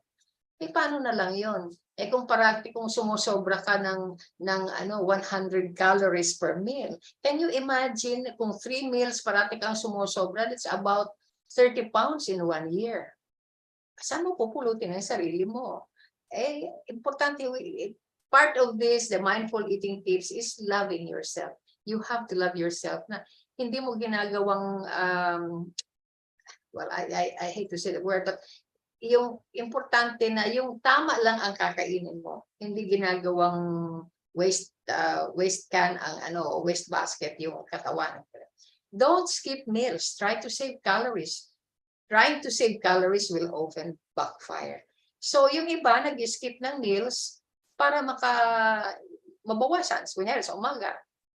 Eh, paano na lang yon? Eh, kung sumusobra ka ng 100 calories per meal, can you imagine kung 3 meals parati kang sumusobra, that's about 30 pounds in 1 year. Saan mo pupulutin ang sarili mo? Eh, importante, part of this, the mindful eating tips is loving yourself. You have to love yourself na hindi mo ginagawang, well, I hate to say the word, but yung importante na yung tama lang ang kakainin mo. Hindi ginagawang waste can waste basket yung katawan. Don't skip meals. Try to save calories. Trying to save calories will often backfire. So yung iba nag-skip ng meals para mabawasan. Kunyari sa umaga.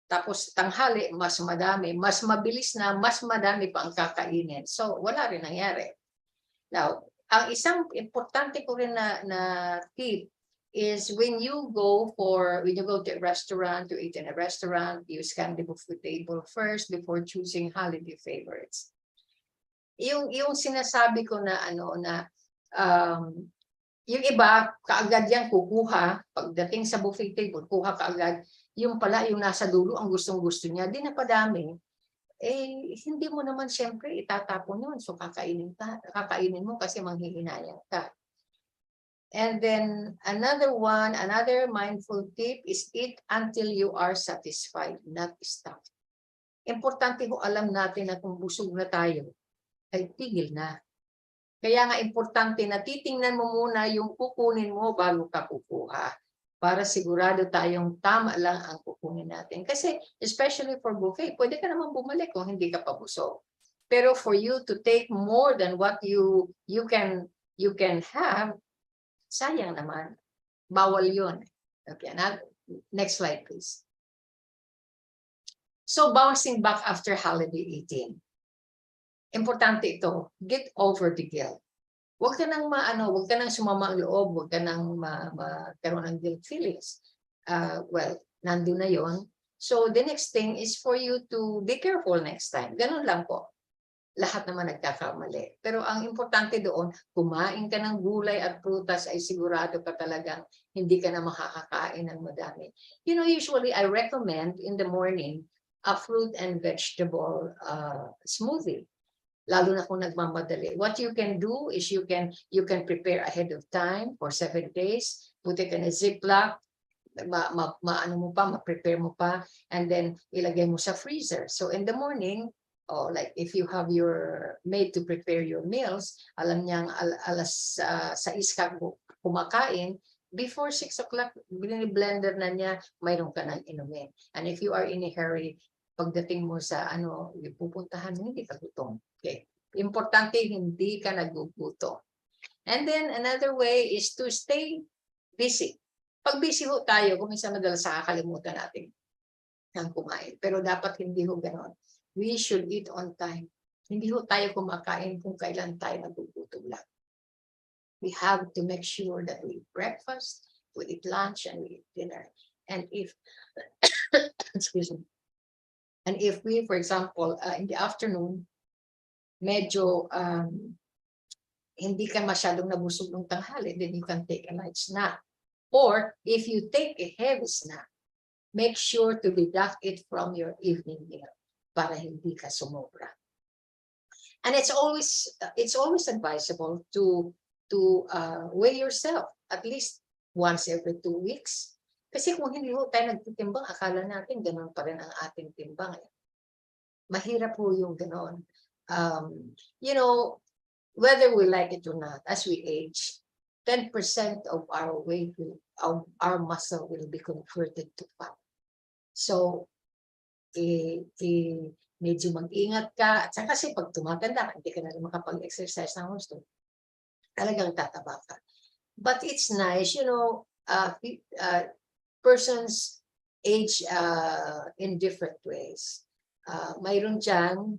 Tapos tanghali, mas madami, mas mabilis na, mas madami pa ang kakainin. So, wala rin nangyari. Now, ang isang importante ko rin na tip is when you go to a restaurant, to eat in a restaurant, you scan the buffet table first before choosing holiday favorites. Yung sinasabi ko na yung iba, kaagad yan kukuha, pagdating sa buffet table, kuha kaagad, yung pala, yung nasa dulo, ang gustong-gusto niya, di napadami, eh, hindi mo naman siyempre itatapon yun. So, kakainin mo kasi manghihinayang ka. And then, another mindful tip is eat until you are satisfied, not stuffed. Importante ho alam natin na kung busog na tayo, ay tigil na. Kaya nga importante na titingnan mo muna yung kukunin mo bago ka kukuha. Para sigurado tayong tama lang ang kukunin natin. Kasi especially for buffet, pwede ka naman bumalik kung hindi ka pa busog. Pero for you to take more than what you can have, sayang naman. Bawal yun. Okay, next slide please. So bouncing back after holiday eating. Importante ito, get over the guilt. Huwag ka nang sumama ang loob, huwag ka nang magkaroon ng guilt feelings. Well, nandun na yon. So the next thing is for you to be careful next time. Ganun lang po. Lahat naman nagkakamali. Pero ang importante doon, kumain ka ng gulay at prutas ay sigurado ka talagang hindi ka na makakakain ng madami. You know, usually I recommend in the morning a fruit and vegetable smoothie. Lalo na kung nagmamadali. What you can do is you can prepare ahead of time for 7 days, put it in a Ziploc, ma-prepare mo pa, and then ilagay mo sa freezer. So in the morning, like if you have your maid to prepare your meals, alam niyang alas 6 ka kumakain, before 6 o'clock, blender na niya, mayroon ka nang inumin. And if you are in a hurry, pagdating mo sa pupuntahan mo, hindi ka gutom. Okay. Importante, hindi ka nagugutom. And then another way is to stay busy. Pag busy ho tayo, kung minsan madalas nakakalimutan natin ng kumain. Pero dapat hindi ho ganon. We should eat on time. Hindi ho tayo kumakain kung kailan tayo nagugutom lang. We have to make sure that we eat breakfast, we eat lunch, and we eat dinner. And if, excuse me, and if we, for example, in the afternoon, medyo hindi ka masyadong nabusog ng tanghali, then you can take a light snack. Or if you take a heavy snack, make sure to deduct it from your evening meal para hindi ka sumobra. And it's always advisable to weigh yourself at least once every 2 weeks. Kasi kung hindi ho tayo nagtitimbang, akala natin ganoon pa rin ang ating timbang. Mahirap po yung ganoon. You know, whether we like it or not, as we age, 10% of our weight, our muscle will be converted to fat. So, medyo mag-ingat ka. At saka kasi pag tumatanda, hindi ka na rin makapag-exercise ng gusto. Talagang tataba ka. But it's nice, you know, persons age in different ways. Mayroon dyan,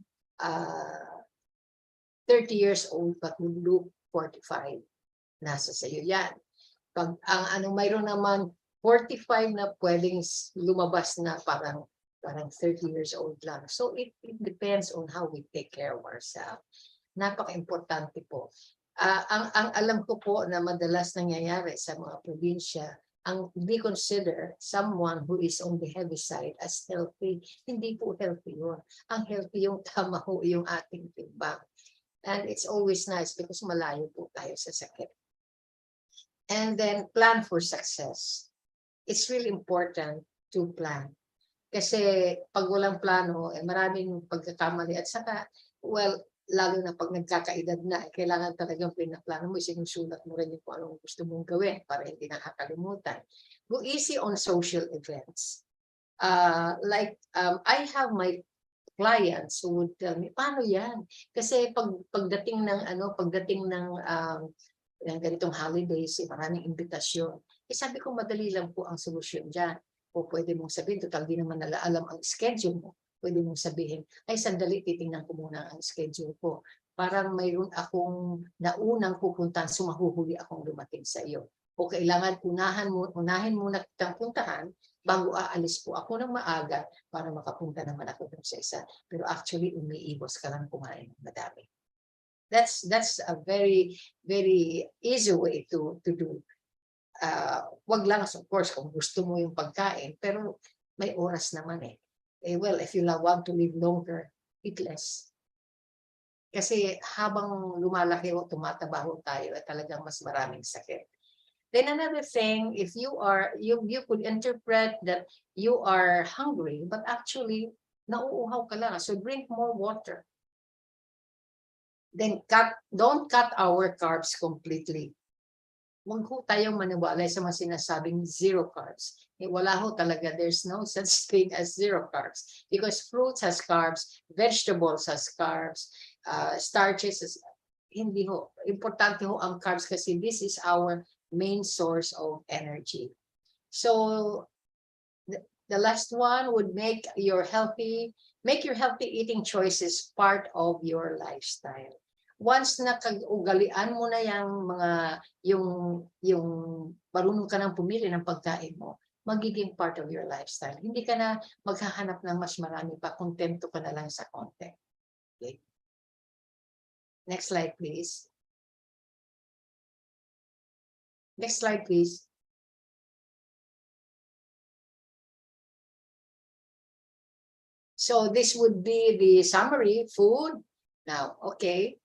30 years old but would look 45. Nasa sayo yan. Pag mayroon naman 45 na pwedeng lumabas na parang 30 years old lang. So it depends on how we take care of ourselves. Napaka-importante po. Ang alam ko po na madalas nangyayari sa mga probinsya, ang we consider someone who is on the heavy side as healthy. Hindi po healthy yun. Ang healthy yung tama ho yung ating timbang. And it's always nice because malayo po tayo sa sakit. And then plan for success. It's really important to plan. Kasi pag walang plano, maraming pagkakamali. At saka, well, lalo na pag nagkakaedad na, kailangan talagang pinaplano mo, sinusulat mo rin yung kung anong gusto mong gawin para hindi nakakalimutan. Go easy on social events. I have my clients who would tell me, paano yan? Kasi pagdating ng ganitong holidays, maraming imbitasyon. Sabi ko, madali lang po ang solusyon dyan. O pwede mong sabihin, total di naman alam ang schedule mo. Pwede mong sabihin, ay sandali, titingnan ko muna ang schedule ko. Parang mayroon akong naunang pupuntahan, sumahuhuli akong dumating sa iyo. O kailangan unahin muna kitang puntahan bago aalis po ako ng maaga para makapunta naman ako dun sa isa. Pero actually, umiibos ka lang kumain ng madami. That's a very, very easy way to do. Wag lang, of course, kung gusto mo yung pagkain, pero may oras naman eh. Well, if you want to live longer, eat less. Kasi habang lumalaki o tumatabaho tayo, talagang mas maraming sakit. Then another thing, if you could interpret that you are hungry, but actually, nauuhaw ka lang. So drink more water. Then don't cut our carbs completely. Huwag ho tayong maniwala sa mga sinasabing zero carbs. Wala ho talaga. There's no such thing as zero carbs. Because fruits has carbs, vegetables has carbs, starches has... Hindi ho. Importante ho ang carbs kasi this is our main source of energy. So, the last one would make your healthy eating choices part of your lifestyle. Once na ugalian mo na yung marunong ka nang pumili ng pagkain mo, magiging part of your lifestyle. Hindi ka na maghahanap ng mas marami pa, kontento ka na lang sa konti. Okay. Next slide, please. Next slide, please. So this would be the summary, food. Now, okay.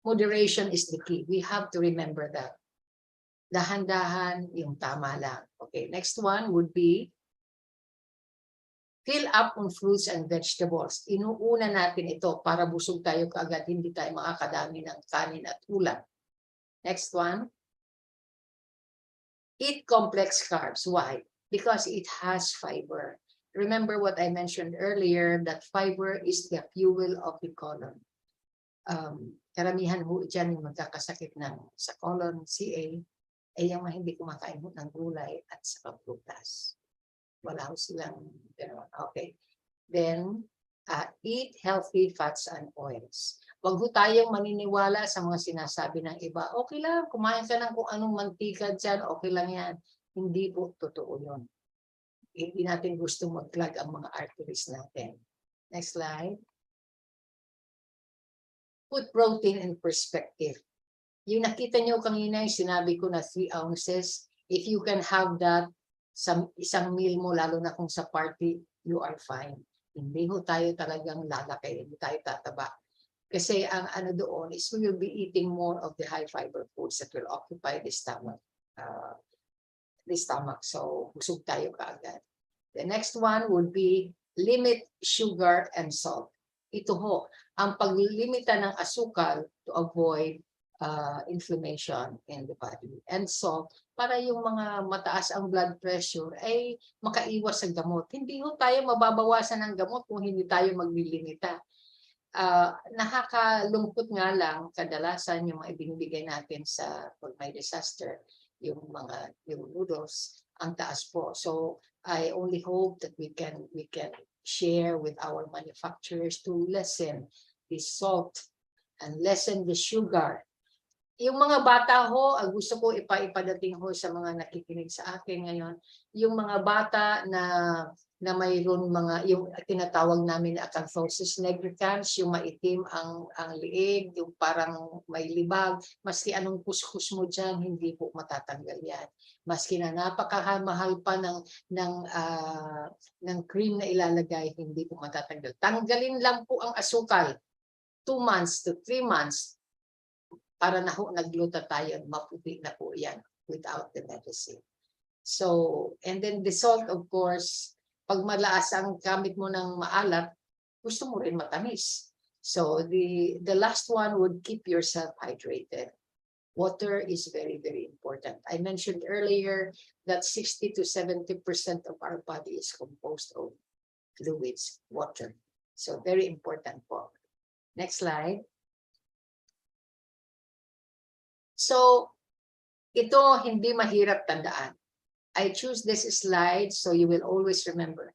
Moderation is the key. We have to remember that. Dahan-dahan, yung tama lang. Okay, next one would be fill up on fruits and vegetables. Inuuna natin ito para busog tayo kaagad, hindi tayo makakadami ng kanin at ulam. Next one. Eat complex carbs. Why? Because it has fiber. Remember what I mentioned earlier, that fiber is the fuel of the colon. Karamihan ho dyan yung magkakasakit sa colon, CA, ay yung hindi kumakain ho ng gulay at sa prutas. Wala ho silang, okay. Then, Eat healthy fats and oils. Huwag ho tayong maniniwala sa mga sinasabi ng iba. Okay lang, kumain ka ng kung anong mantika dyan, okay lang yan. Hindi po totoo yun. Hindi natin gusto mag-clog ang mga arteries natin. Next slide. Put protein in perspective. Yung nakita nyo kanina, yung sinabi ko na 3 ounces, if you can have that sa isang meal mo, lalo na kung sa party, you are fine. Hindi ho tayo talagang lalaki, hindi tayo tataba. Kasi ang ano doon is we will be eating more of the high fiber foods that will occupy the stomach. So busog tayo kaagad. The next one would be limit sugar and salt. Ito ho, ang paglimita ng asukal to avoid inflammation in the body. And salt, para yung mga mataas ang blood pressure ay makaiwas sa gamot. Hindi ho tayo mababawasan ng gamot kung hindi tayo maglilimita. Nakakalungkot nga lang, kadalasan yung mga ibinibigay natin sa pag may disaster, yung noodles, ang taas po. So I only hope that we can share with our manufacturers to lessen the salt and lessen the sugar. Yung mga bata ho, gusto ko ipadating ho sa mga nakikinig sa akin ngayon, yung mga bata na mayroon yung tinatawag namin na acanthosis nigricans, yung maitim ang liig, yung parang may libag, maski anong kuskus mo dyan, hindi po matatanggal yan. Maski na napakamahal pa ng cream na ilalagay, hindi po matatanggal. Tanggalin lang po ang asukal, 2 months to 3 months, para na ho nag-glutathione, maputi na po yan without the medicine. So, and then the salt, of course, pag malaas ang gamit mo ng maalat, gusto mo rin matamis. So the last one would keep yourself hydrated. Water is very, very important. I mentioned earlier that 60 to 70% of our body is composed of fluids, water. So very important po. Next slide. So, ito hindi mahirap tandaan. I choose this slide so you will always remember.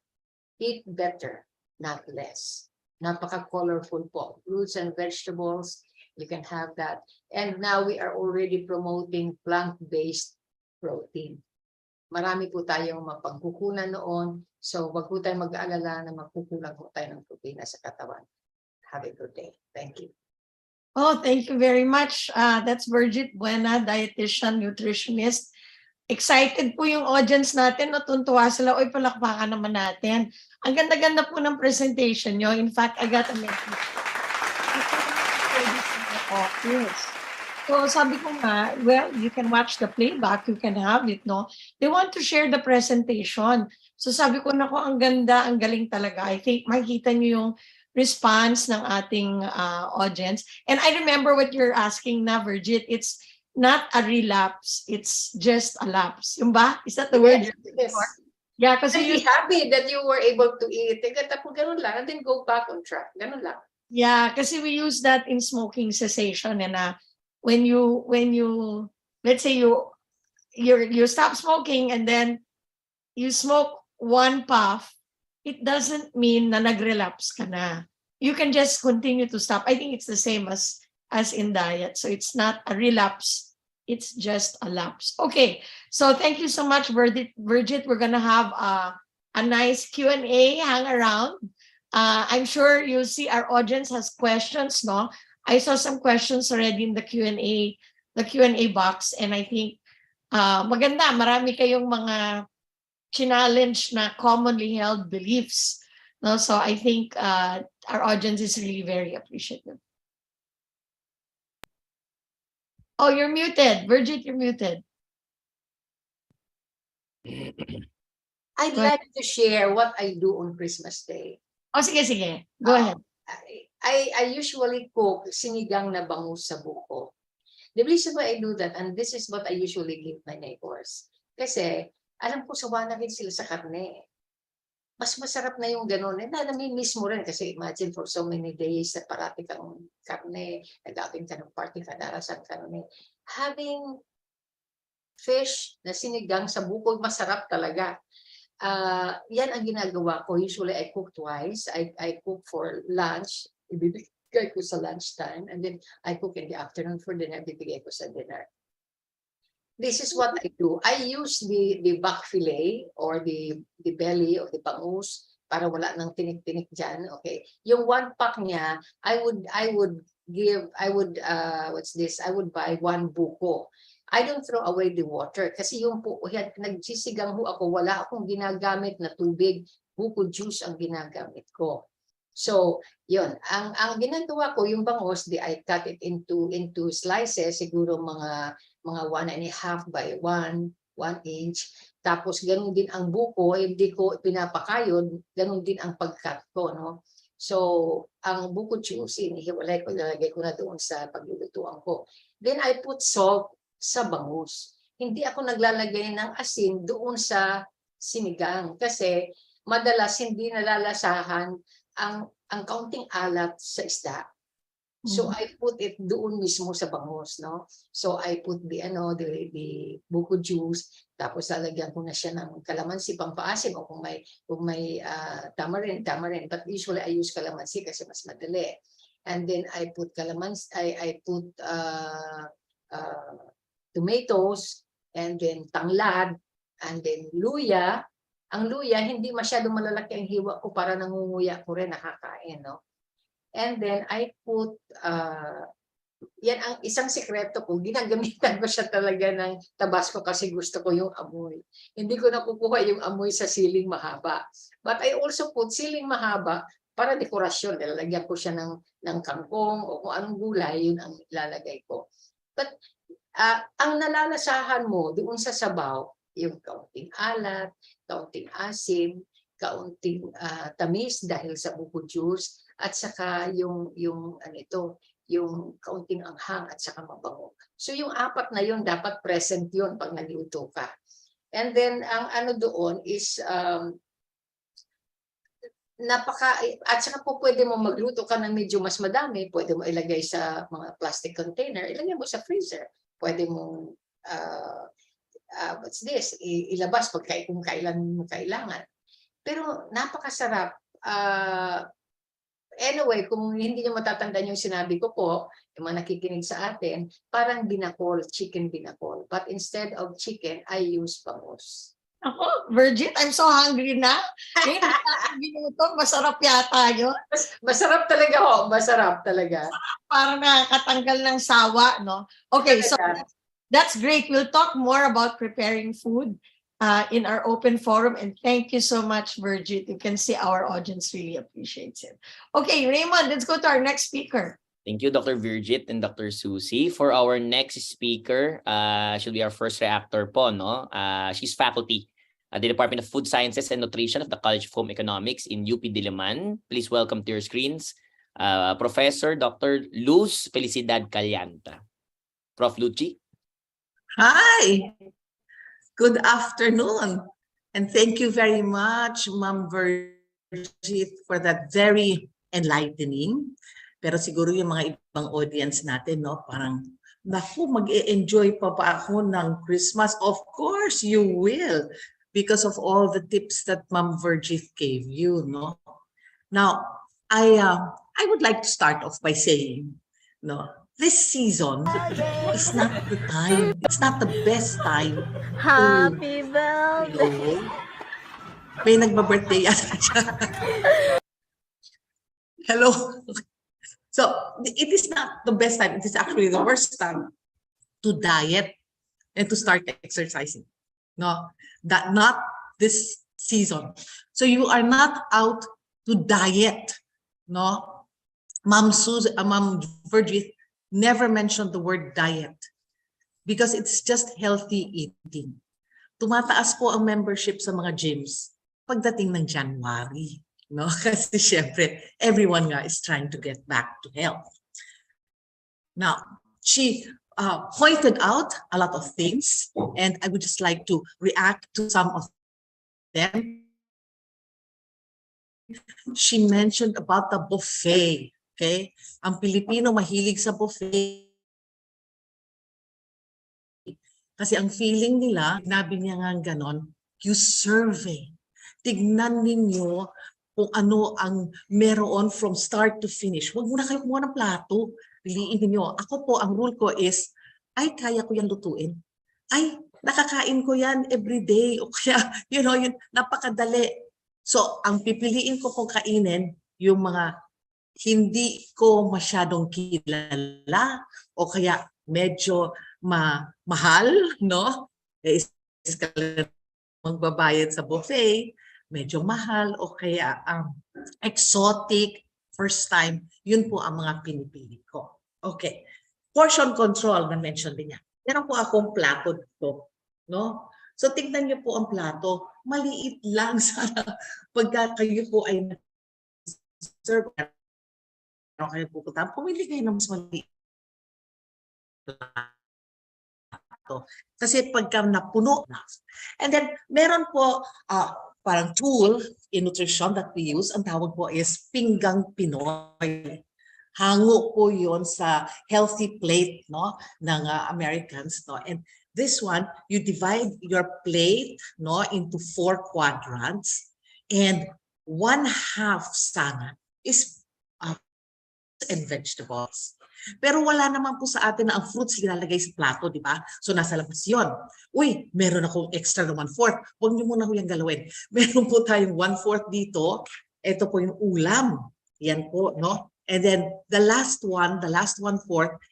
Eat better, not less. Napaka-colorful po. Fruits and vegetables, you can have that. And now we are already promoting plant-based protein. Marami po tayong mapagkukunan noon. So, wag po tayong mag-aalala na magkukulang po tayo ng proteina sa katawan. Have a good day. Thank you. Oh, thank you very much. That's VIRGITH BUENA, Dietitian, Nutritionist. Excited po yung audience natin. Natuntuwa sila. Oy, palakpakan naman natin. Ang ganda-ganda po ng presentation nyo. In fact, I got a message. So sabi ko nga, well, you can watch the playback. You can have it, no? They want to share the presentation. So sabi ko, nako, ang ganda, ang galing talaga. I think makikita nyo yung response ng ating audience. And I remember what you're asking na, VIRGITH. It's not a relapse, it's just a lapse. Yung ba? Is that the word? Yes. Yeah, kasi Be happy that you were able to eat. Tapos ganun lang, and then go back on track. Ganun lang. yeah, kasi we use that in smoking cessation. And when you let's say you stop smoking and then you smoke 1 puff, it doesn't mean na nag-relapse ka na. You can just continue to stop. I think it's the same as in diet. So it's not a relapse, it's just a lapse. Okay, so thank you so much, VIRGITH. We're gonna have a nice Q&A, hang around. I'm sure you'll see our audience has questions, no? I saw some questions already in the Q&A box, and I think maganda, marami kayong mga challenge na commonly held beliefs, no? So I think our audience is really very appreciative. Oh, you're muted. VIRGITH, you're muted. I'd like to share what I do on Christmas Day. Oh, sige. Go ahead. I usually cook sinigang na bangus sa buko. The reason why I do that, and this is what I usually give my neighbors, kasi alam ko sawa na rin sila sa karne. Mas masarap na yung gano'n. Eh, nami-miss mo rin kasi imagine for so many days na parati kang karne, nag-outing ka ng party, kadalasan karne. Having fish na sinigang sa bukod, masarap talaga. yan ang ginagawa ko. Usually I cook twice. I cook for lunch, ibibigay ko sa lunchtime, and then I cook in the afternoon for dinner, ibibigay ko sa dinner. This is what I do. I use the back fillet or the belly of the bangus para wala nang tinik-tinik dyan. Okay. Yung 1 pack niya, I would buy 1 buko. I don't throw away the water kasi yung nagsisigang ho ako, wala akong ginagamit na tubig, buko juice ang ginagamit ko. So, yun, ang ginagawa ko, yung bangus, I cut it into slices, siguro mga 1.5 by 1 inch. Tapos ganun din ang buko, hindi ko pinapakayod, ganun din ang pag-cut ko, no? So, ang buko juice, inihiwalay ko, lalagay ko na doon sa paglulutuan ko. Then I put salt sa bangus. Hindi ako naglalagay ng asin doon sa sinigang kasi madalas hindi nalalasahan ang kaunting alat sa isda. So I put it doon mismo sa bangus, no? So I put the buko juice, tapos lalagyan ko na siya ng kalamansi pampaasim, o kung may tamarind, but usually I use kalamansi kasi mas madali. And then I put kalamansi, I put tomatoes, and then tanglad, and then luya. Ang luya, hindi masyado malalaki ang hiwa ko para nangunguya ko rin, nakakain, no? And then I put, yan ang isang sekreto ko, ginagamitan ko siya talaga ng tabasco kasi gusto ko yung amoy. Hindi ko nakukuha yung amoy sa siling mahaba. But I also put siling mahaba para dekorasyon. Lalagyan ko siya ng kangkong o kung anong gulay, yun ang ilalagay ko. But ang nalalasahan mo doon sa sabaw, yung kaunting alat, kaunting asim, kaunting tamis dahil sa buko juice, at saka yung kaunting anghang at saka mabango. So yung 4 na yun, dapat present yun pag nagluto ka. And then ang ano doon is at saka po pwede mo magluto ka ng medyo mas madami, pwede mo ilagay sa mga plastic container, ilagay mo sa freezer. Pwede mo ilabas kung kailan mo kailangan. Pero napakasarap. Anyway, kung hindi nyo matatandaan yung sinabi ko po, yung mga nakikinig sa atin, parang binakol, chicken binakol. But instead of chicken, I use bangus. Ako, Virgit, I'm so hungry na. Minuto, masarap yata yun. Masarap talaga ho, masarap talaga. Parang nakakatanggal ng sawa, no? Okay, so that's great. We'll talk more about preparing food in our open forum, and thank you so much, Virgit. You can see our audience really appreciates it. Okay, Raymond, let's go to our next speaker. Thank you, Dr. Virgit and Dr. Susie. For our next speaker, she'll be our first reactor po, no? She's faculty at the Department of Food Sciences and Nutrition of the College of Home Economics in UP Diliman. Please welcome to your screens, Professor Dr. Luz Felicidad Calianta. Prof. Luchi. Hi, good afternoon. And thank you very much, Ma'am Virgith, for that very enlightening. Pero siguro yung mga ibang audience natin, no, parang, naku, mag-e-enjoy pa ako ng Christmas. Of course, you will, because of all the tips that Ma'am Virgith gave you, no. Now, I would like to start off by saying, no, this season is not the time. It's not the best time. Happy birthday! May nagba-birthday yata siya. Hello. So, it is not the best time. It is actually the worst time to diet and to start exercising. No, not this season. So you are not out to diet. No, Ma'am Virgith never mentioned the word diet because it's just healthy eating. Tumataas po ang membership sa mga gyms pagdating ng January. No? Kasi syempre, everyone nga is trying to get back to health. Now, she pointed out a lot of things, and I would just like to react to some of them. She mentioned about the buffet. Okay? Ang Pilipino mahilig sa buffet. Kasi ang feeling nila, nabi niya nga ganon, you survey. tignan ninyo kung ano ang meron from start to finish. Huwag muna kayo kumuha ng plato. Piliin ninyo. Ako po, ang rule ko is, ay, kaya ko yan lutuin. Ay, nakakain ko yan every day. O kaya, yun, napakadali. So, ang pipiliin ko pong kainin, yung mga hindi ko masyadong kilala o kaya medyo mahal, no? Magbabayad sa buffet, medyo mahal o kaya exotic, first time, yun po ang mga pinipili ko. Okay. Portion control na mention din niya. Meron po akong plato dito, no? So tingnan niyo po ang plato, maliit lang sana pagka kayo po ay serve kayo pupunta, pumili kayo ng mas maliit plato. Kasi pagka napuno na. And then meron po parang tool in nutrition that we use, ang tawag po is pinggang Pinoy. Hango po yun sa healthy plate, no, ng Americans, no. And this one, you divide your plate, no, into 4 quadrants, and 1/2 sana is fruits and vegetables. Pero wala naman po sa atin na ang fruits ilalagay sa plato, di ba? So nasa labas yun. Uy, meron akong extra na 1/4. Huwag niyo muna yung galawin. Meron po tayong 1/4 dito. Ito po yung ulam. Yan po, no? And then the last 1/4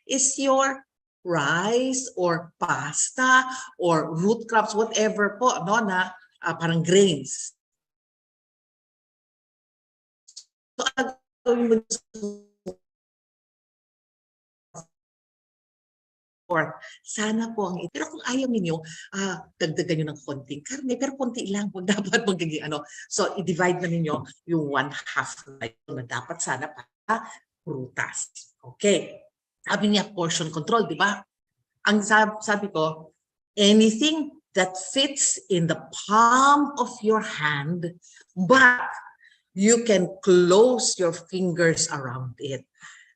is your rice or pasta or root crops, whatever po, no, na parang grains. So, sana po ang pero kung ayaw ninyo, dagdagan nyo ng konting karne, pero konti lang, huwag dapat magiging ano. So, i-divide na ninyo yung 1/2 na dapat sana para prutas. Okay. Sabi niya, portion control, di ba? Ang sabi ko, anything that fits in the palm of your hand, but you can close your fingers around it.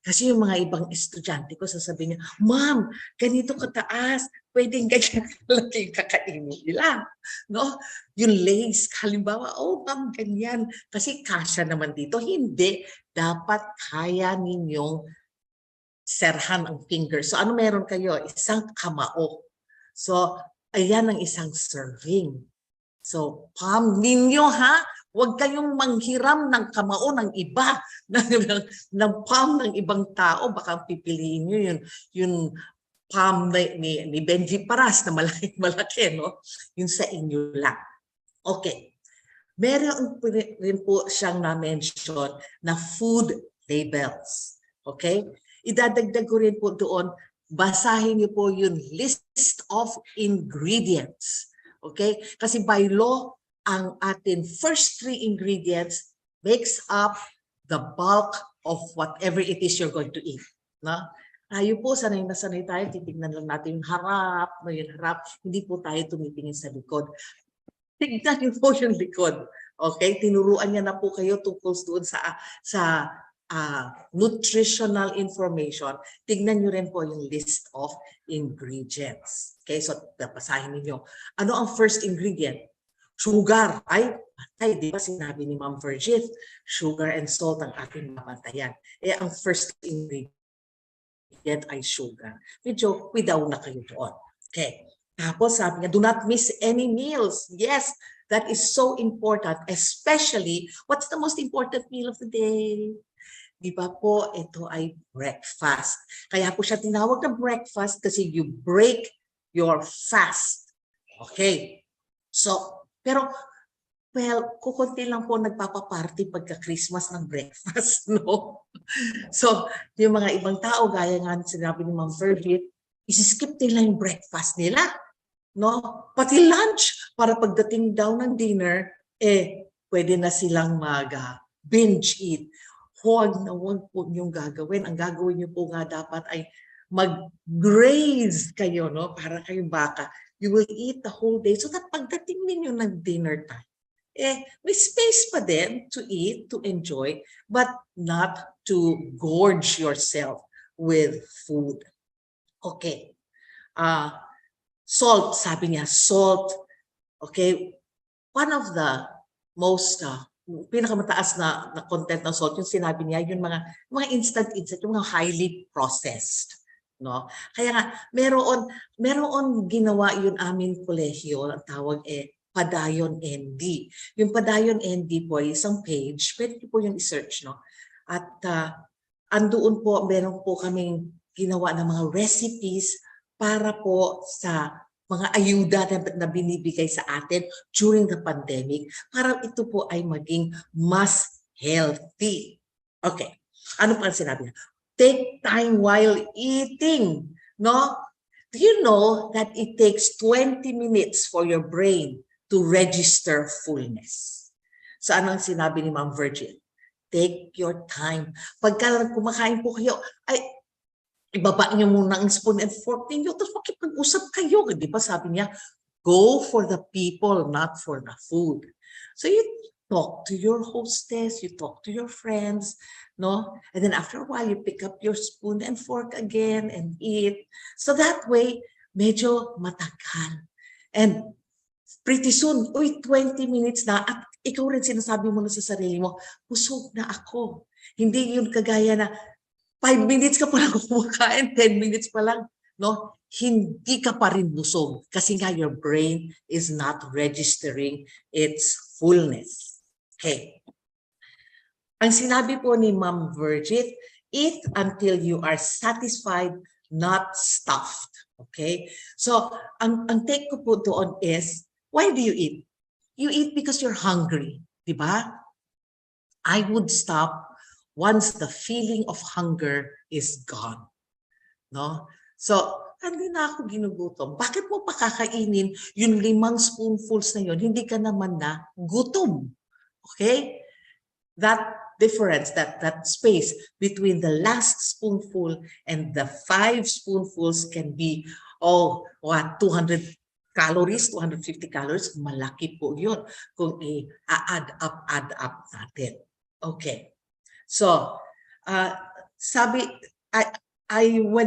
Kasi yung mga ibang estudyante ko, sasabihin niya, Ma'am, ganito kataas, pwedeng ganyan kalaki yung kakainin nila. No? Yung lace, halimbawa, oh ma'am, ganyan. Kasi kasya naman dito. Hindi. Dapat kaya ninyong serhan ang finger. So ano meron kayo? Isang kamao. So, ayan ang isang serving. So, palm ninyo ha? Huwag kayong manghiram ng kamao ng iba, ng palm ng ibang tao. Baka pipiliin nyo yung palm ni Benji Paras na malaki, no? Yun sa inyo lang. Okay. Meron rin po siyang na-mention na food labels. Okay? Idadagdag ko rin po doon, basahin niyo po yung list of ingredients. Okay? Kasi by law, ang atin first 3 ingredients makes up the bulk of whatever it is you're going to eat. No? Tayo po, sanay na sanay tayo, titignan lang natin yung harap, hindi po tayo tumitingin sa likod. Tignan niyo po yung likod. Okay? Tinuruan niya na po kayo tungkol doon sa nutritional information. Tignan niyo rin po yung list of ingredients. Okay? So, basahin niyo. Ano ang first ingredient? Sugar. Ay, di ba sinabi ni Ma'am VIRGITH, sugar and salt ang ating mapantayan. Eh, ang first ingredient ay sugar. Medyo widaw na kayo doon. Okay. Tapos sabi niya, do not miss any meals. Yes, that is so important. Especially, what's the most important meal of the day? Di ba po, ito ay breakfast. Kaya po siya tinawag na breakfast kasi you break your fast. Okay. So, pero, well, kukunti lang po nagpapaparty pagka Christmas ng breakfast, no? So, yung mga ibang tao, gaya nga sinabi ni Ma'am VIRGITH, isi-skip nila yung breakfast nila, no? Pati lunch, para pagdating daw ng dinner, pwede na silang mag-binge eat. Huwag po niyong gagawin. Ang gagawin niyo po nga dapat ay mag-graze kayo, no? Para kayong baka. You will eat the whole day so that pagdating ninyo ng dinner time, may space pa din to eat, to enjoy, but not to gorge yourself with food. Okay. Salt, sabi niya, salt. Okay. One of the pinakamataas na content ng salt, yung sinabi niya, yung mga instant, yung mga highly processed. No? Kaya nga, meron ginawa yung aming kolehiyo, ang tawag Padayon ND. Yung Padayon ND po ay isang page, pwede po yung i-search. No? At andoon po, meron po kaming ginawa ng mga recipes para po sa mga ayuda na binibigay sa atin during the pandemic para ito po ay maging mas healthy. Okay, ano pa ang sinabi niya? Take time while eating. No? Do you know that it takes 20 minutes for your brain to register fullness? So ano ang sinabi ni Ma'am Virgin? Take your time. Pagka kumakain po kayo, ay ibaba niyo muna ang spoon and fork niyo, tapos makipag-usap kayo. Di ba sabi niya, go for the people, not for the food. So you talk to your hostess, you talk to your friends, no? And then after a while, you pick up your spoon and fork again and eat. So that way, medyo matagal. And pretty soon, 20 minutes na, at ikaw rin sinasabi mo na sa sarili mo, busog na ako. Hindi yun kagaya na 5 minutes ka pa lang kumakain, 10 minutes pa lang, no? Hindi ka pa rin busog kasi nga your brain is not registering its fullness. Okay. Ang sinabi po ni Ma'am Virgith, eat until you are satisfied, not stuffed. Okay? So, ang take ko po doon is, why do you eat? You eat because you're hungry, di ba? I would stop once the feeling of hunger is gone. No? So, hindi na ako ginugutom. Bakit mo pakakainin yung 5 spoonfuls na yun? Hindi ka naman na gutom. Okay? That difference, that space between the last spoonful and the 5 spoonfuls can be, 200 calories, 250 calories. Malaki po yun kung i-add up natin. Okay. So, when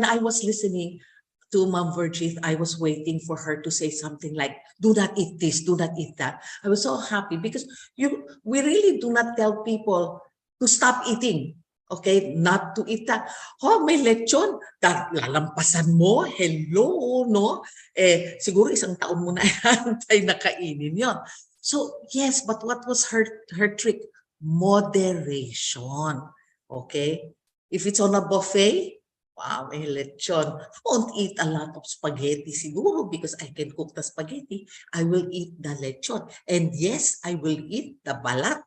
I was listening to Ma'am Virgith, I was waiting for her to say something like, do not eat this, do not eat that. I was so happy because we really do not tell people to stop eating, okay? Not to eat that. May lechon, lalampasan mo, hello, no? Siguro 1 taon mo na antay na kainin yon. So, yes, but what was her trick? Moderation. Okay? If it's on a buffet, wow, may lechon. I won't eat a lot of spaghetti siguro because I can cook the spaghetti. I will eat the lechon. And yes, I will eat the balat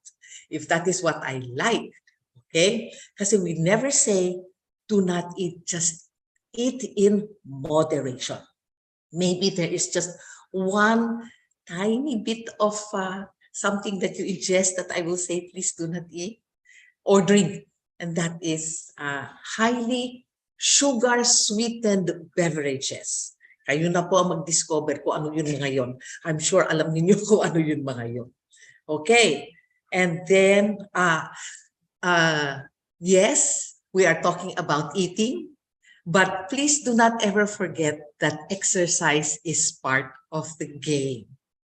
if that is what I like. Okay? Kasi we never say do not eat, just eat in moderation. Maybe there is just one tiny bit of something that you ingest that I will say, please do not eat or drink. And that is highly sugar-sweetened beverages. Kayo na po ang mag-discover kung ano yun mga yun. I'm sure alam niyo kung ano yun mga yun. Okay. And then, yes, we are talking about eating. But please do not ever forget that exercise is part of the game.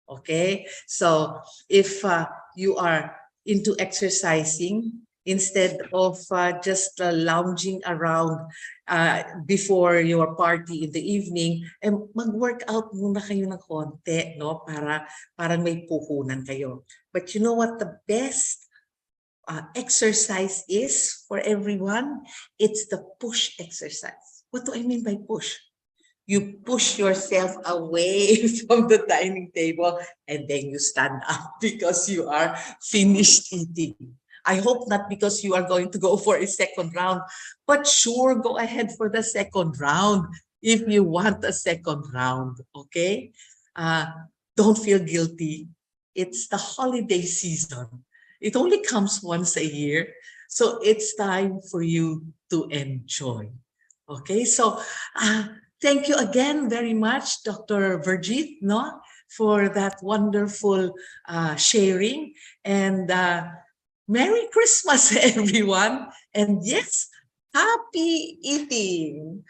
Okay, so if you are into exercising, instead of just lounging around before your party in the evening, mag-workout muna kayo ng konti, no? Parang may puhunan kayo. But you know what the best exercise is for everyone? It's the push exercise. What do I mean by push? You push yourself away from the dining table and then you stand up because you are finished eating. I hope not because you are going to go for a second round, but sure, go ahead for the second round if you want a second round, okay? Don't feel guilty. It's the holiday season. It only comes once a year, so it's time for you to enjoy. Okay, so thank you again very much, Dr. VIRGITH, no, for that wonderful sharing. And Merry Christmas, everyone. And yes, happy eating.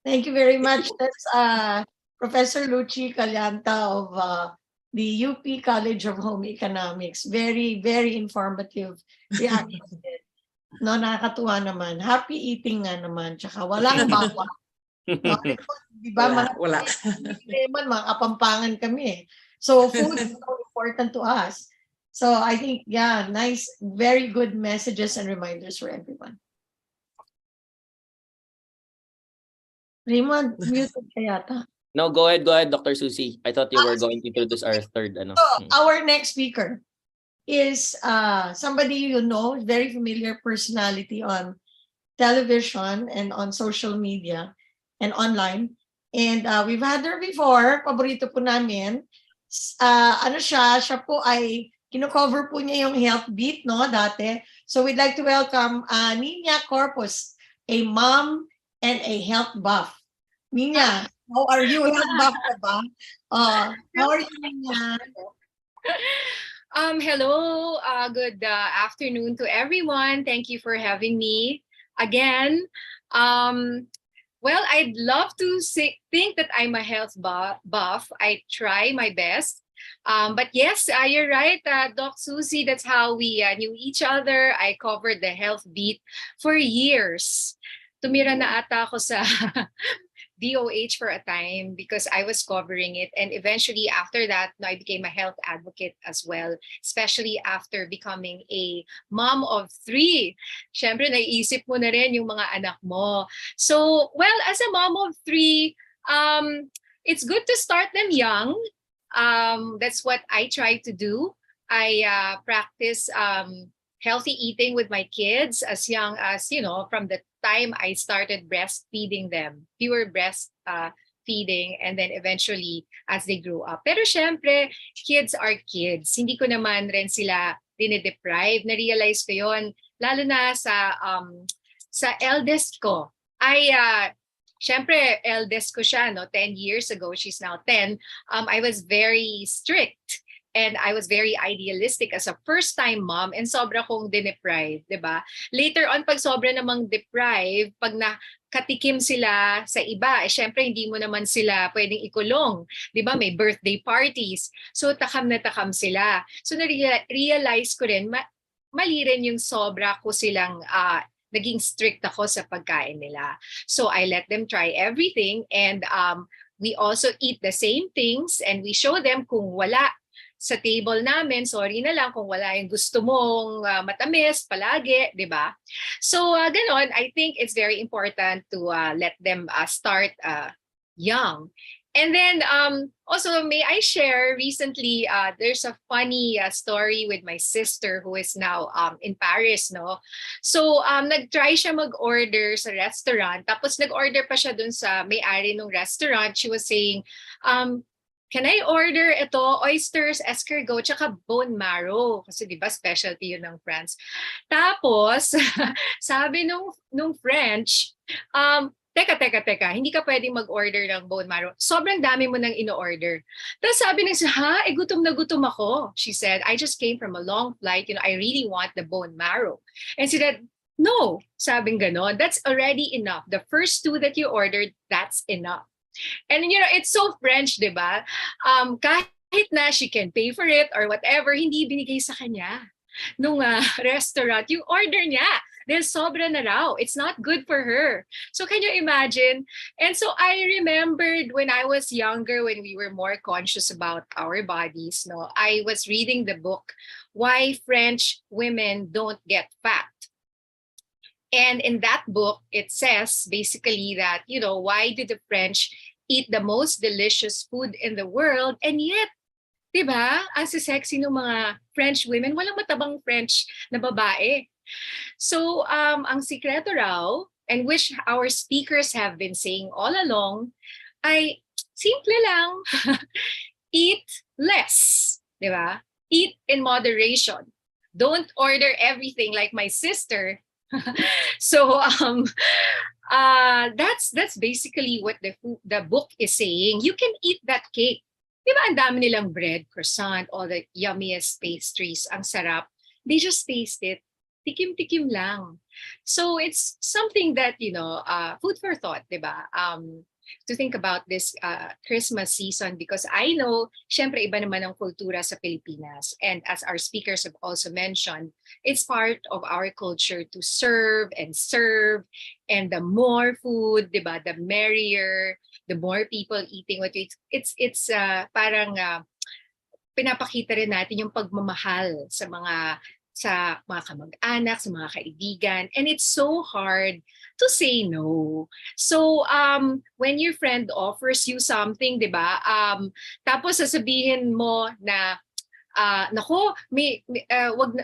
Thank you very much. That's Professor Luchi Calianta of the UP College of Home Economics. Very, very informative reaction. No, nakakatuwa naman. Happy eating nga naman. Tsaka walang bawal. No? Di ba? Wala. Mga kapampangan kami eh. So food is so important to us. So I think, yeah, nice, very good messages and reminders for everyone. Raymond, muted ka yata. No, go ahead, Dr. Susie. I thought you were going to introduce our third. So our next speaker is somebody you know, very familiar personality on television and on social media and online. And we've had her before, paborito po namin. Siya po ay kino-cover po niya yung health beat, no, dati. So we'd like to welcome NIÑA CORPUZ, a mom and a health buff. NIÑA, how are you? Health buff ka ba? How are you, NIñA? Hello, good afternoon to everyone. Thank you for having me again. Well, I'd love to think that I'm a health buff. I try my best. But yes, you're right, Doc Susie, that's how we knew each other. I covered the health beat for years. Tumira na ata ako sa DOH for a time because I was covering it. And eventually after that, I became a health advocate as well, especially after becoming a mom of 3. Siyempre, naiisip mo na rin yung mga anak mo. So, well, as a mom of 3, it's good to start them young. That's what I try to do. I practice healthy eating with my kids as young as, from the time I started breastfeeding them, pure breastfeeding, and then eventually as they grew up. Pero syempre, kids are kids. Hindi ko naman rin sila dine-deprive. Na-realize ko yon, lalo na sa eldest ko. Syempre, eldest ko siya, 10 years ago, she's now 10. I was very strict. And I was very idealistic as a first-time mom and sobra kong deprive, di ba? Later on, pag sobra namang deprive, pag nakatikim sila sa iba, syempre hindi mo naman sila pwedeng ikulong. Di ba? May birthday parties. So takam na takam sila. So na-realize ko rin, mali rin yung sobra ko silang naging strict ako sa pagkain nila. So I let them try everything and we also eat the same things and we show them kung wala sa table namin, sorry na lang kung wala yung gusto mong matamis palagi, di ba? So ganon, I think it's very important to let them start young. And then also, may I share recently, there's a funny story with my sister who is now in Paris, no? So nag-try siya mag-order sa restaurant, tapos nag-order pa siya dun sa may-ari ng restaurant. She was saying, can I order ito, oysters, escargot, tsaka bone marrow? Kasi di ba specialty yun ng France. Tapos, sabi nung French, teka, hindi ka pwedeng mag-order ng bone marrow. Sobrang dami mo nang ino-order. Tapos sabi niya, gutom na gutom ako. She said, I just came from a long flight, I really want the bone marrow. And she said, no, sabing ganon, that's already enough. The first 2 that you ordered, that's enough. And it's so French, di ba? Kahit na she can pay for it or whatever, hindi binigay sa kanya nung restaurant yung order niya. Dahil sobra na raw. It's not good for her. So can you imagine? And so I remembered when I was younger, when we were more conscious about our bodies, I was reading the book, Why French Women Don't Get Fat. And in that book, it says basically that, why do the French eat the most delicious food in the world? And yet, di ba, ang sexy ng mga French women, walang matabang French na babae. So, ang sikreto raw, and which our speakers have been saying all along, ay simple lang, eat less, di ba? Eat in moderation. Don't order everything like my sister. So that's basically what the book is saying. You can eat that cake. Di ba ang dami nilang bread, croissant, all the yummiest pastries, ang sarap. They just taste it. Tikim-tikim lang. So it's something that, food for thought, di ba? to think about this Christmas season, because I know, syempre iba naman ang kultura sa Pilipinas. And as our speakers have also mentioned, it's part of our culture to serve and serve. And the more food, di ba, the merrier, the more people eating what you eat. It's parang pinapakita rin natin yung pagmamahal sa mga kamag-anak, sa mga kaibigan. And it's so hard to say no. So when your friend offers you something, 'di ba? Tapos sasabihin mo na nako,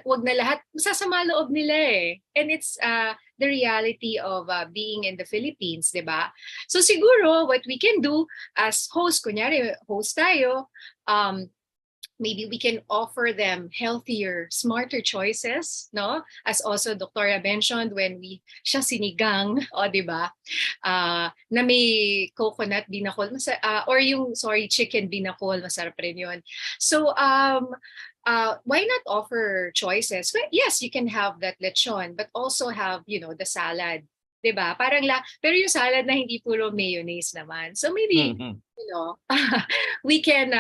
wag na lahat, masasama loob nila eh. And it's the reality of being in the Philippines, 'di ba? So siguro what we can do as host, kunyari host tayo, maybe we can offer them healthier, smarter choices, no? As also Dr. mentioned, when siya sinigang, di ba? Na may coconut binakol, or yung, chicken binakol, masarap rin yun. So, why not offer choices? Well, yes, you can have that lechon, but also have, the salad. Diba? Pero yung salad na hindi puro mayonnaise naman. So maybe, we can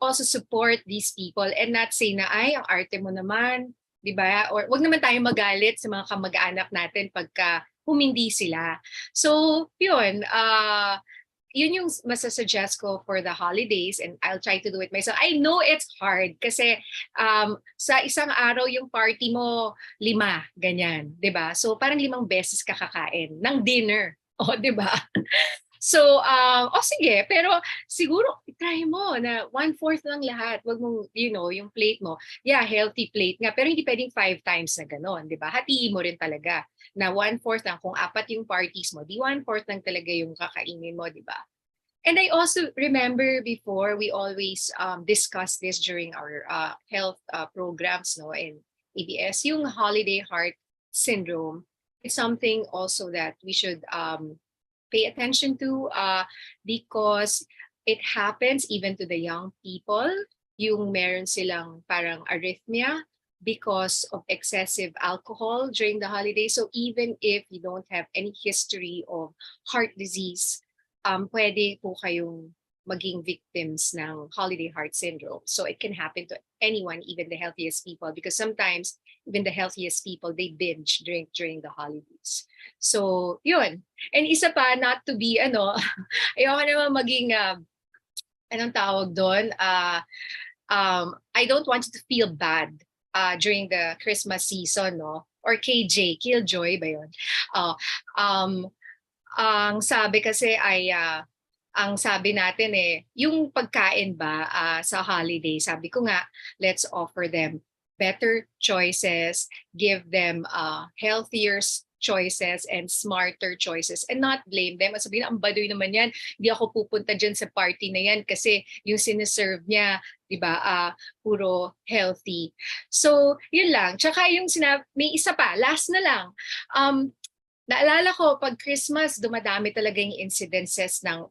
also support these people and not say na, ay, ang arte mo naman, diba? Or wag naman tayo magalit sa mga kamag-anak natin pagka humindi sila. So, yun yung masasuggest ko for the holidays, and I'll try to do it myself. I know it's hard kasi sa isang araw yung party mo 5, ganyan, 'di ba? So parang 5 beses ka kakain ng dinner. Di ba? So, sige, pero siguro try mo na 1/4 lang lahat. Wag mong, yung plate mo. Yeah, healthy plate nga, pero hindi pwedeng 5 times na gano'n, 'di ba? Hatiin mo rin talaga na 1/4 lang. Kung 4 yung parties mo, di 1/4 lang talaga yung kakainin mo, 'di ba? And I also remember before, we always discuss this during our health programs, no, in ABS, yung holiday heart syndrome. It's something also that we should pay attention to because it happens even to the young people. Yung meron silang parang arrhythmia because of excessive alcohol during the holiday. So even if you don't have any history of heart disease, pwede po kayong maging victims ng holiday heart syndrome. So it can happen to anyone, even the healthiest people, because sometimes even the healthiest people, they binge drink during the holidays. So yun. And isa pa, not to be, ayoko naman maging, anong tawag doon? I don't want you to feel bad during the Christmas season, no? Or KJ, Killjoy ba yun? Ang sabi kasi ay, ang sabi natin yung pagkain ba sa holiday, sabi ko nga, let's offer them better choices, give them healthier choices and smarter choices, and not blame them. Sabihin, ang baduy naman yan, hindi ako pupunta dyan sa party na yan kasi yung siniserve niya, di ba, puro healthy. So, yun lang. Tsaka yung may isa pa, last na lang. Naalala ko, pag Christmas, dumadami talaga yung incidences ng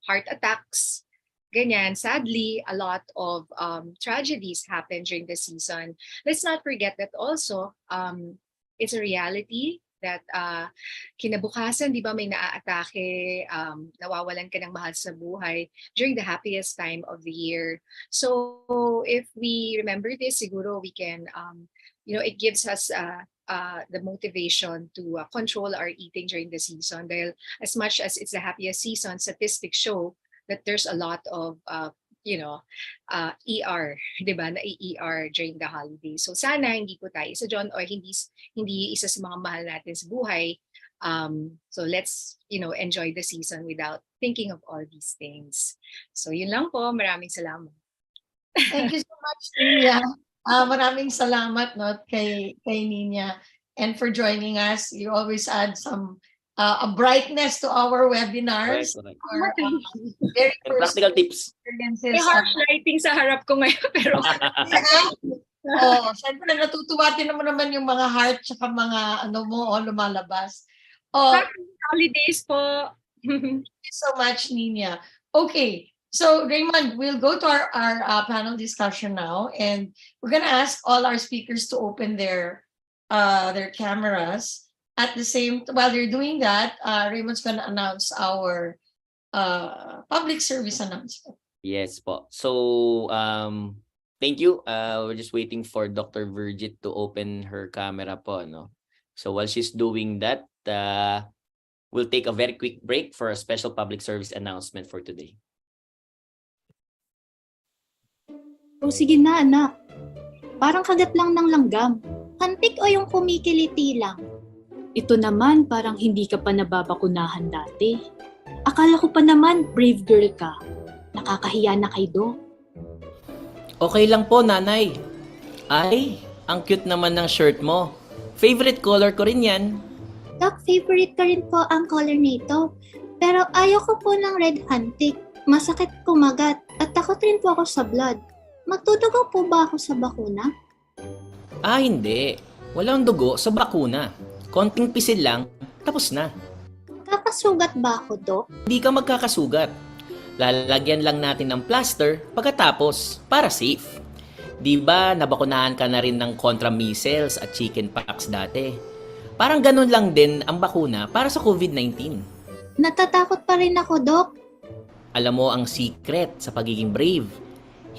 heart attacks. Ganyan, sadly, a lot of tragedies happen during the season. Let's not forget that also, it's a reality that kinabukasan, di ba, may naaatake, nawawalan ka ng mahal sa buhay during the happiest time of the year. So if we remember this, siguro we can, it gives us the motivation to control our eating during the season. Dahil as much as it's the happiest season, statistics show that there's a lot of, ER, di ba, na ER during the holidays. So sana hindi po tayo isa dyan, or hindi isa sa mga mahal natin sa buhay. So let's, enjoy the season without thinking of all these things. So yun lang po. Maraming salamat. Thank you so much, Niña. Maraming salamat kay Niña, and for joining us. You always add some a brightness to our webinars. Correct. Or, very practical tips. May harsh lighting sa harap ko ngayon, pero syempre natutuwa din naman yung mga heart tsaka mga lumalabas. Happy holidays po. Thank you so much, Niña. Okay. So Raymond, we'll go to our panel discussion now, and we're gonna ask all our speakers to open their cameras. at the same, while they're doing that, Raymond's gonna announce our public service announcement. Yes po. So, thank you. We're just waiting for Dr. VIRGITH to open her camera po, no? So while she's doing that, we'll take a very quick break for a special public service announcement for today. O sige na, anak. Parang kagat lang ng langgam. Kantik o yung kumikiliti lang? Ito naman parang hindi ka pa nababakunahan dati. Akala ko pa naman brave girl ka. Nakakahiya na kay Doc. Okay lang po, nanay. Ay, ang cute naman ng shirt mo. Favorite color ko rin yan. Doc, favorite ko rin po ang color nito. Pero ayoko po ng red huntik. Masakit kumagat at takot rin po ako sa blood. Magtutugo po ba ako sa bakuna? Ah, hindi. Walang dugo sa bakuna. Konting pisil lang, tapos na. Kakasugat ba ako, Doc? Hindi ka magkakasugat. Lalagyan lang natin ng plaster pagkatapos para safe. Di ba nabakunahan ka na rin ng contra measles at chickenpox dati? Parang ganun lang din ang bakuna para sa COVID-19. Natatakot pa rin ako, Doc. Alam mo ang secret sa pagiging brave.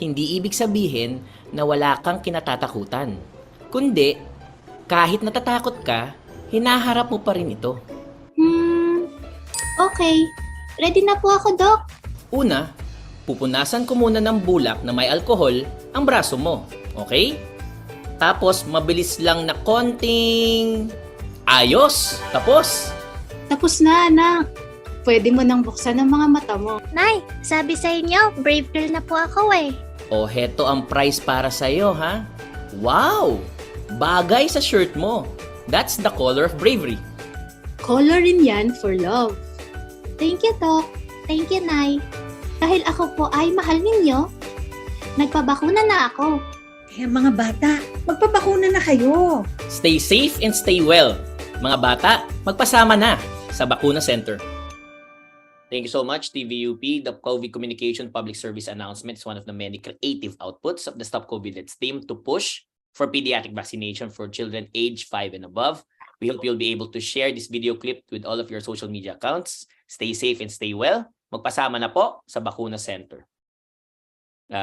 Hindi ibig sabihin na wala kang kinatatakutan. Kundi, kahit natatakot ka, hinaharap mo pa rin ito. Okay. Ready na po ako, Doc. Una, pupunasan ko muna ng bulak na may alkohol ang braso mo. Okay? Tapos, mabilis lang na konting... Ayos! Tapos! Tapos na, anak. Pwede mo nang buksan ang mga mata mo. Nay, sabi sa inyo, brave girl na po ako eh. O heto ang prize para sa'yo, ha? Wow! Bagay sa shirt mo. That's the color of bravery. Color rin yan for love. Thank you, Doc. Thank you, Nay. Dahil ako po ay mahal ninyo, nagpabakuna na ako. Kaya mga bata, magpabakuna na kayo. Stay safe and stay well. Mga bata, magpasama na sa Bakuna Center. Thank you so much, TVUP. The COVID Communication Public Service Announcement is one of the many creative outputs of the Stop COVID Let's team to push for pediatric vaccination for children aged 5 and above. We hope you'll be able to share this video clip with all of your social media accounts. Stay safe and stay well. Magpasama na po sa Bakuna Center.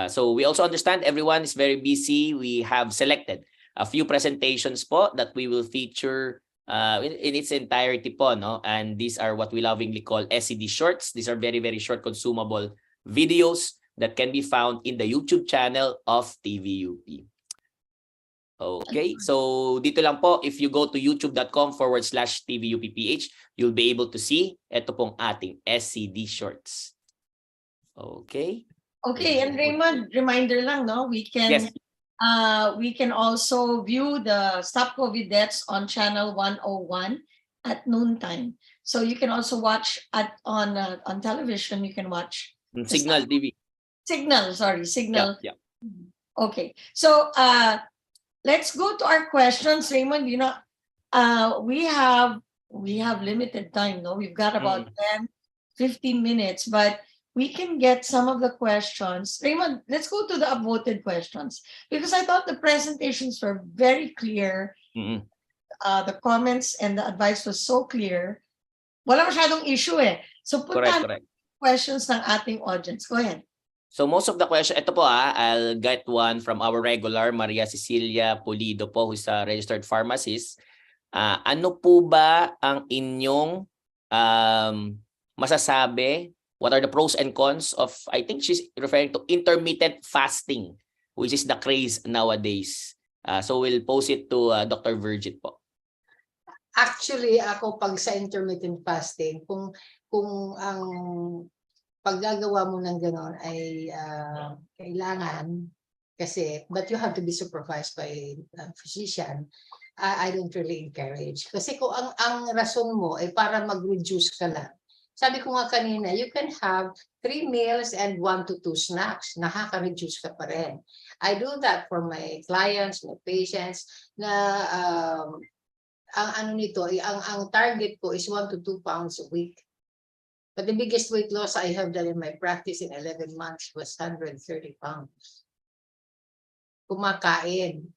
So we also understand everyone is very busy. We have selected a few presentations po that we will feature in its entirety po, no? And these are what we lovingly call SED shorts. These are very, very short consumable videos that can be found in the YouTube channel of TVUP. Okay, so dito lang po, if you go to youtube.com/TVUPPH, you'll be able to see ito pong ating SED shorts. Okay. Okay, and Raymond, reminder lang, no? We can also view the Stop COVID Deaths on channel 101 at noontime. So you can also watch on television. You can watch Signal TV. Signal. Yeah. Okay, so let's go to our questions, Raymond. You know, we have limited time. No, we've got about 10-15 minutes, but we can get some of the questions. Raymond, let's go to the upvoted questions because I thought the presentations were very clear. The comments and the advice was so clear. Wala masyadong issue eh. So put Correct. questions ng ating audience. Go ahead. So most of the question, ito po I'll get one from our regular, Maria Cecilia Pulido po, who's a registered pharmacist. Ano po ba ang inyong masasabi? What are the pros and cons of, I think she's referring to intermittent fasting, which is the craze nowadays. So we'll pose it to Dr. VIRGITH po. Actually, ako pag sa intermittent fasting, kung ang paggagawa mo ng gano'n ay kailangan kasi, but you have to be supervised by a physician, I don't really encourage. Kasi kung ang rason mo ay para mag-reduce ka lang, sabi ko nga kanina, you can have 3 meals and 1 to 2 snacks. Nakaka-reduce ka pa rin. I do that for my clients, my patients, na ang target ko is 1 to 2 pounds a week. But the biggest weight loss I have done in my practice in 11 months was 130 pounds. Kumakain.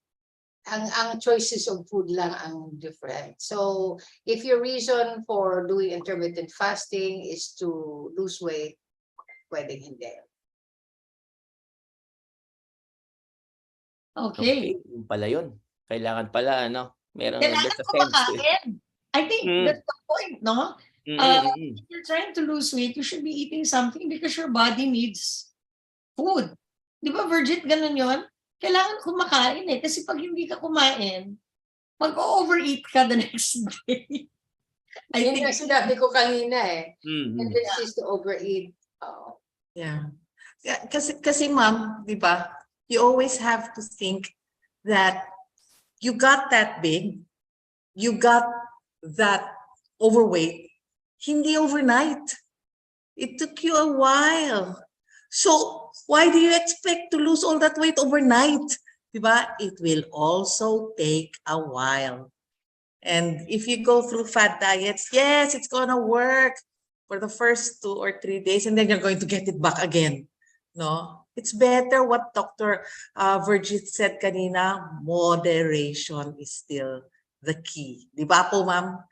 ang choices of food lang ang different. So if your reason for doing intermittent fasting is to lose weight, pwedeng hindi. Okay. Yung pala yun. Kailangan pala, ano, meron Kailangan there's a sense. kumakain. I think that's the point, no? If you're trying to lose weight, you should be eating something because your body needs food. Di ba, Virgit, ganun yun? Kailangan kumakain eh. Kasi pag hindi ka kumain, mag-overeat ka the next day. I Yun think ang sinabi ko kanina eh. Mm-hmm. Tendency is to overeat. Yeah. Kasi ma'am, di ba, you always have to think that you got that big, you got that overweight, hindi overnight. It took you a while. So why do you expect to lose all that weight overnight? Diba? It will also take a while. And if you go through fad diets, yes, it's gonna work for the first 2 or 3 days, and then you're going to get it back again. No? It's better what Dr. Virgith said kanina, moderation is still the key. Di ba po, ma'am?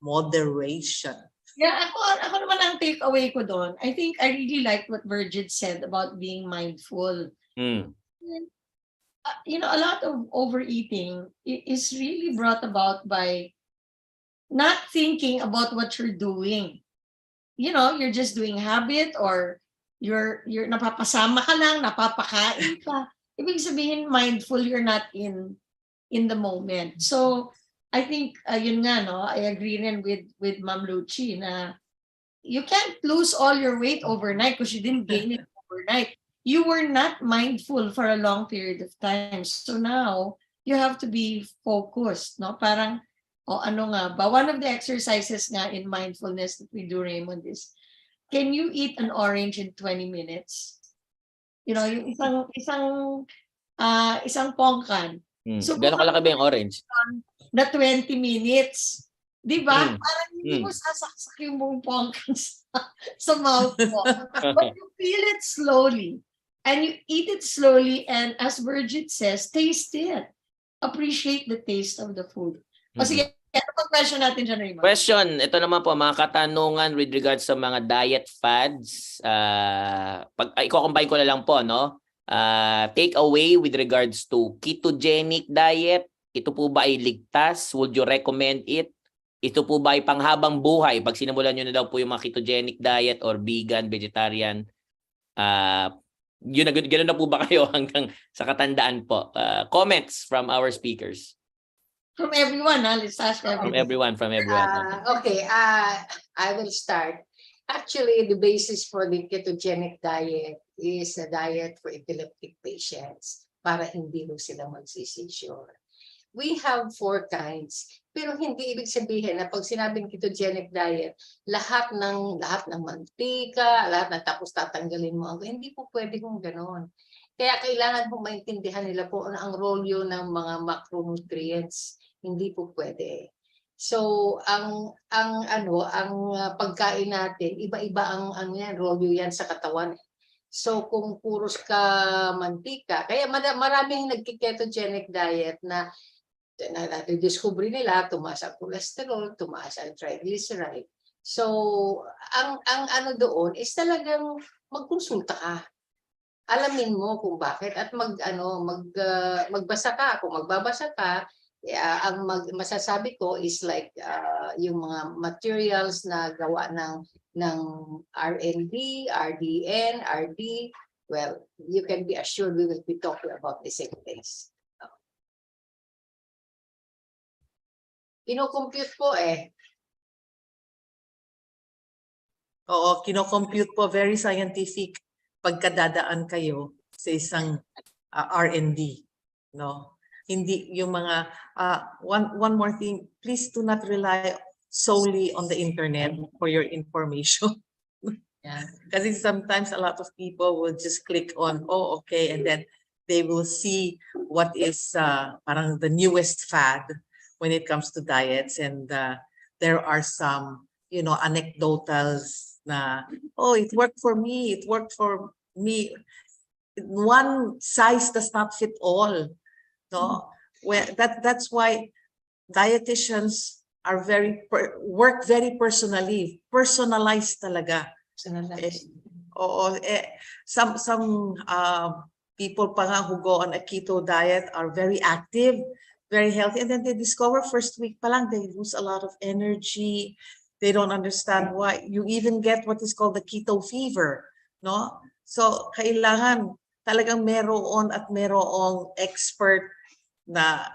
Moderation. Yeah, ako naman ang takeaway ko doon. I think I really like what Virgit said about being mindful. You know, a lot of overeating is really brought about by not thinking about what you're doing. You know, you're just doing habit, or you're napapasama ka lang, napapakain ka. Ibig sabihin, mindful, you're not in the moment. So I think yun nga, no, I agree rin with Ma'am Luchi na you can't lose all your weight overnight because you didn't gain it overnight. You were not mindful for a long period of time. So now you have to be focused, no? Parang ano nga ba? One of the exercises nga in mindfulness that we do, Raymond, is can you eat an orange in 20 minutes? You know, yung isang pongkan. So, gano'n kalaki ba yung orange? Na 20 minutes. Di ba? Parang hindi mo sasaksak yung buong pongkan sa mouth mo. But you feel it slowly. And you eat it slowly, and as Virgit says, taste it. Appreciate the taste of the food. O sige, ano pang question natin dyan, Raymond? Question, ito naman po, mga katanungan with regards sa mga diet fads. I-combine ko na lang po, no? Take away with regards to ketogenic diet. Ito po ba ay ligtas? Would you recommend it? Ito po ba ay panghabang buhay? Pag sinimulan nyo na daw po yung mga ketogenic diet or vegan, vegetarian, gano'n na po ba kayo hanggang sa katandaan po? Comments from our speakers. From everyone, let's ask everyone. From everyone. Okay, I will start. Actually, the basis for the ketogenic diet is a diet for epileptic patients para hindi ho sila magsisisure. We have 4 kinds, pero hindi ibig sabihin na pag sinabing ketogenic diet, lahat ng mantika, lahat ng tapos tatanggalin mo ang hindi po pwede kung gano'n. Kaya kailangan po maintindihan nila po ang role yun ng mga macronutrients. Hindi po pwede. So ang pagkain natin, iba-iba ang role yan sa katawan. So kung puros ka mantika, kaya maraming nagki-ketogenic diet na discovery nila, tumaas ang cholesterol, tumaas ang triglyceride. So ang doon is talagang magkonsulta ka. Alamin mo kung bakit at magbasa ka. Kung magbabasa ka, ang masasabi ko is like yung mga materials na gawa ng RND, RDN, RD. Well, you can be assured we will be talking about the same things. Kino-compute po eh. Oo, kino-compute po, very scientific pagkadadaan kayo sa isang R&D, no? Hindi yung mga one more thing, please do not rely solely on the internet for your information. Yeah. Kasi sometimes a lot of people will just click on, oh, okay, and then they will see what is parang the newest fad when it comes to diets, and there are some, you know, anecdotals na, oh, it worked for me, it worked for me. One size does not fit all. No, That's why dietitians are work very personalized talaga. Some people pa nga who go on a keto diet are very active, very healthy, and then they discover first week pa lang they lose a lot of energy. They don't understand why. You even get what is called the keto fever, no? So kailangan talagang meron at merong expert na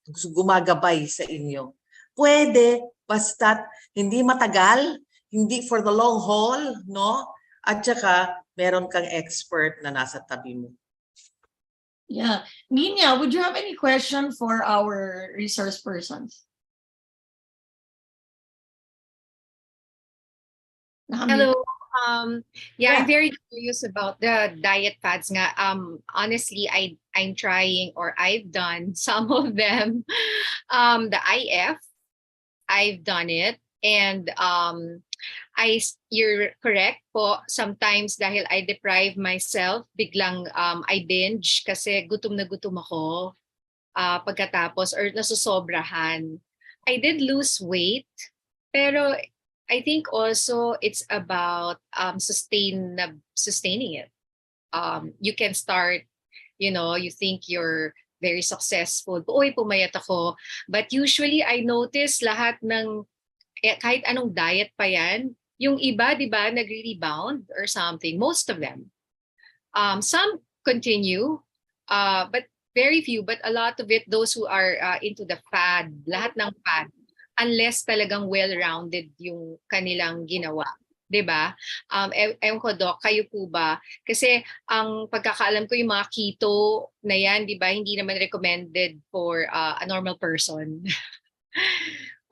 gumagabay sa inyo. Pwede, basta hindi matagal, hindi for the long haul, no? At saka meron kang expert na nasa tabi mo. Yeah. NIñA, would you have any question for our resource persons? Hello. Yeah, I'm very curious about the diet fads nga. Honestly, I'm trying, or I've done some of them. The IF, I've done it, and you're correct po. Sometimes dahil I deprive myself, biglang I binge kasi gutom na gutom ako pagkatapos, or nasusobrahan. I did lose weight, pero I think also it's about sustaining it. You can start, you think you're very successful. Uy, pumayat ako. But usually I notice lahat ng, kahit anong diet pa yan, yung iba, di ba, nagre-rebound or something. Most of them. Some continue, but very few. But a lot of it, those who are into the fad, lahat ng fad, unless talagang well-rounded yung kanilang ginawa. Diba? Ewan ko, Doc, kayo po ba? Kasi ang pagkakaalam ko yung mga keto na yan, diba, hindi naman recommended for a normal person.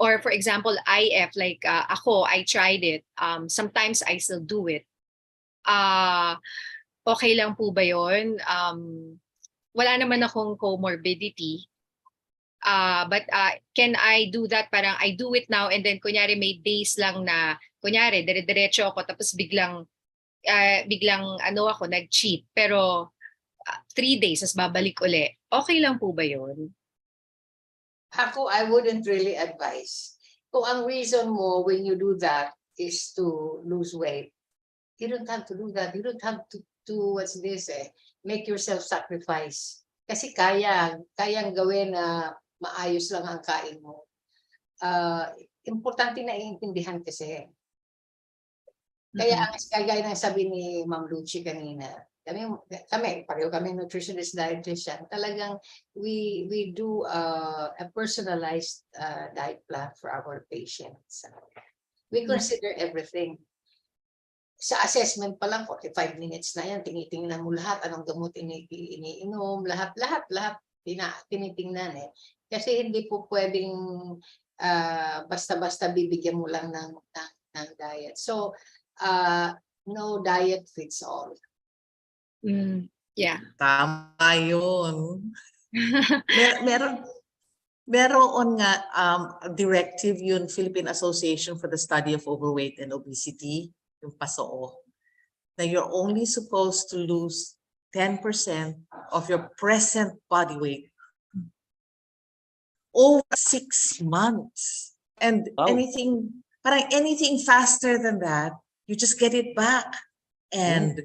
Or for example, IF, like ako, I tried it. Sometimes I still do it. Okay lang po ba yun? Wala naman akong comorbidity. But can I do that? Parang I do it now and then kunyari may days lang na kunyari dire-diretso ako tapos biglang ako nag-cheat pero 3 days as babalik uli. Okay lang po ba 'yon? Ako, I wouldn't really advise. Kung ang reason mo when you do that is to lose weight, you don't have to do that. You don't have to what's this make yourself sacrifice. Kasi kayang gawin na maayos lang ang kain mo. Importante na iintindihan kasi. Kaya kagaya ng sabi ni Ma'am Lucy kanina, pareho kami nutritionist, dietitian, talagang we do a personalized diet plan for our patients. We consider everything. Sa assessment pa lang, 45 minutes na yan, tinitingnan mo lahat, anong gamot iniinom, lahat, tinitingnan Kasi hindi po pwedeng basta-basta bibigyan mo lang ng diet. So, no diet fits all. Yeah. Tama yun. Meron nga directive yun, Philippine Association for the Study of Overweight and Obesity, yung PASKO, na you're only supposed to lose 10% of your present body weight over 6 months. And anything faster than that, you just get it back and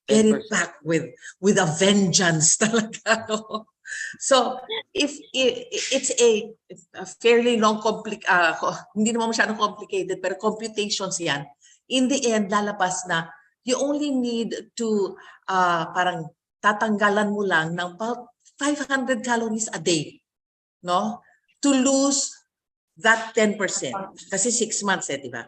get it back with a vengeance talaga. No? So if it's a fairly hindi naman masyadong complicated, pero computations yan. In the end, lalabas na you only need to parang tatanggalan mo lang ng 500 calories a day, no? To lose that 10%. Kasi 6 months, di ba?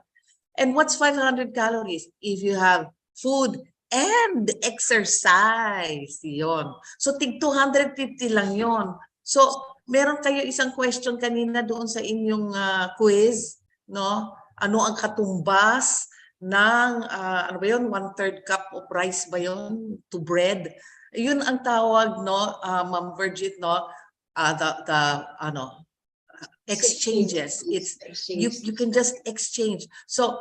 And what's 500 calories? If you have food and exercise, yon. So, tig 250 lang yon. So, meron kayo isang question kanina doon sa inyong quiz, no? Ano ang katumbas ng, ano ba yun, 1/3 cup of rice ba yun to bread? Yun ang tawag, no, Ma'am VIRGITH, no? Exchanges. You can just exchange. So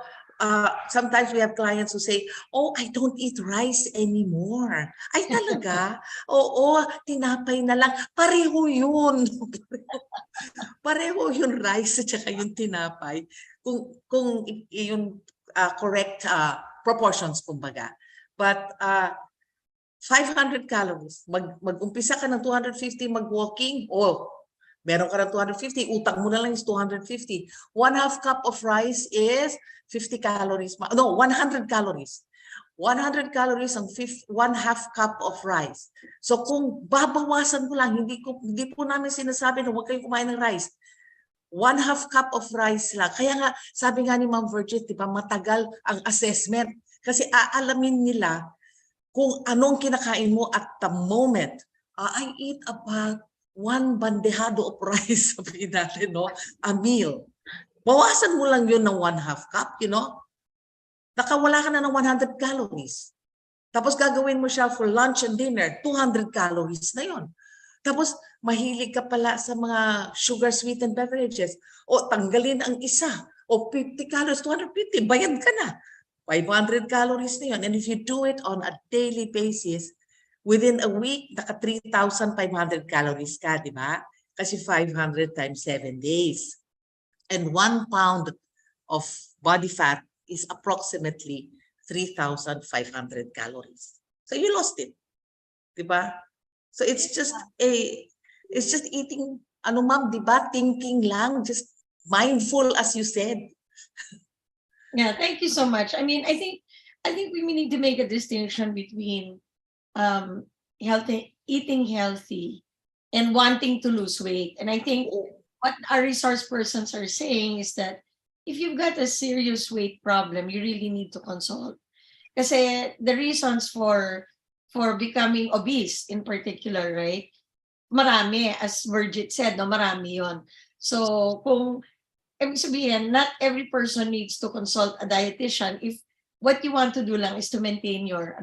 sometimes we have clients who say, oh, I don't eat rice anymore. Ay talaga? Oo, tinapay na lang. Pareho yun. Pareho yung rice at saka yung tinapay. Kung yung correct proportions, kumbaga. But 500 calories. Mag-umpisa ka ng 250 mag-walking, meron ka ng 250, utang mo na lang is 250. 1/2 cup of rice is 50 calories. No, 100 calories. 100 calories ang 1/2 cup of rice. So kung babawasan mo lang, hindi po namin sinasabi na huwag kayong kumain ng rice. 1/2 cup of rice lang. Kaya nga, sabi nga ni Ma'am Virgith, di ba, matagal ang assessment. Kasi aalamin nila kung anong kinakain mo at the moment. I eat about 1 bandehado of rice, sabihin natin, no? A meal. Bawasan mo lang yun ng 1/2 cup, you know? Nakawala ka na ng 100 calories. Tapos gagawin mo siya for lunch and dinner, 200 calories na yun. Tapos mahilig ka pala sa mga sugar sweetened beverages. O tanggalin ang isa. O 50 calories, 250, bayad ka na. 500 calories na yun. And if you do it on a daily basis, within a week, naka 3,500 calories ka, di ba? Kasi 500 times 7 days. And 1 pound of body fat is approximately 3,500 calories. So you lost it. Di ba? So it's just eating, ano ma'am, di ba? Thinking lang, just mindful as you said. Yeah, thank you so much. I mean, I think we need to make a distinction between eating healthy and wanting to lose weight. And I think what our resource persons are saying is that if you've got a serious weight problem, you really need to consult. Kasi the reasons for becoming obese in particular, right? Marami, as Virgith said, no, marami yon. So kung ibig sabihin, not every person needs to consult a dietitian if what you want to do lang is to maintain your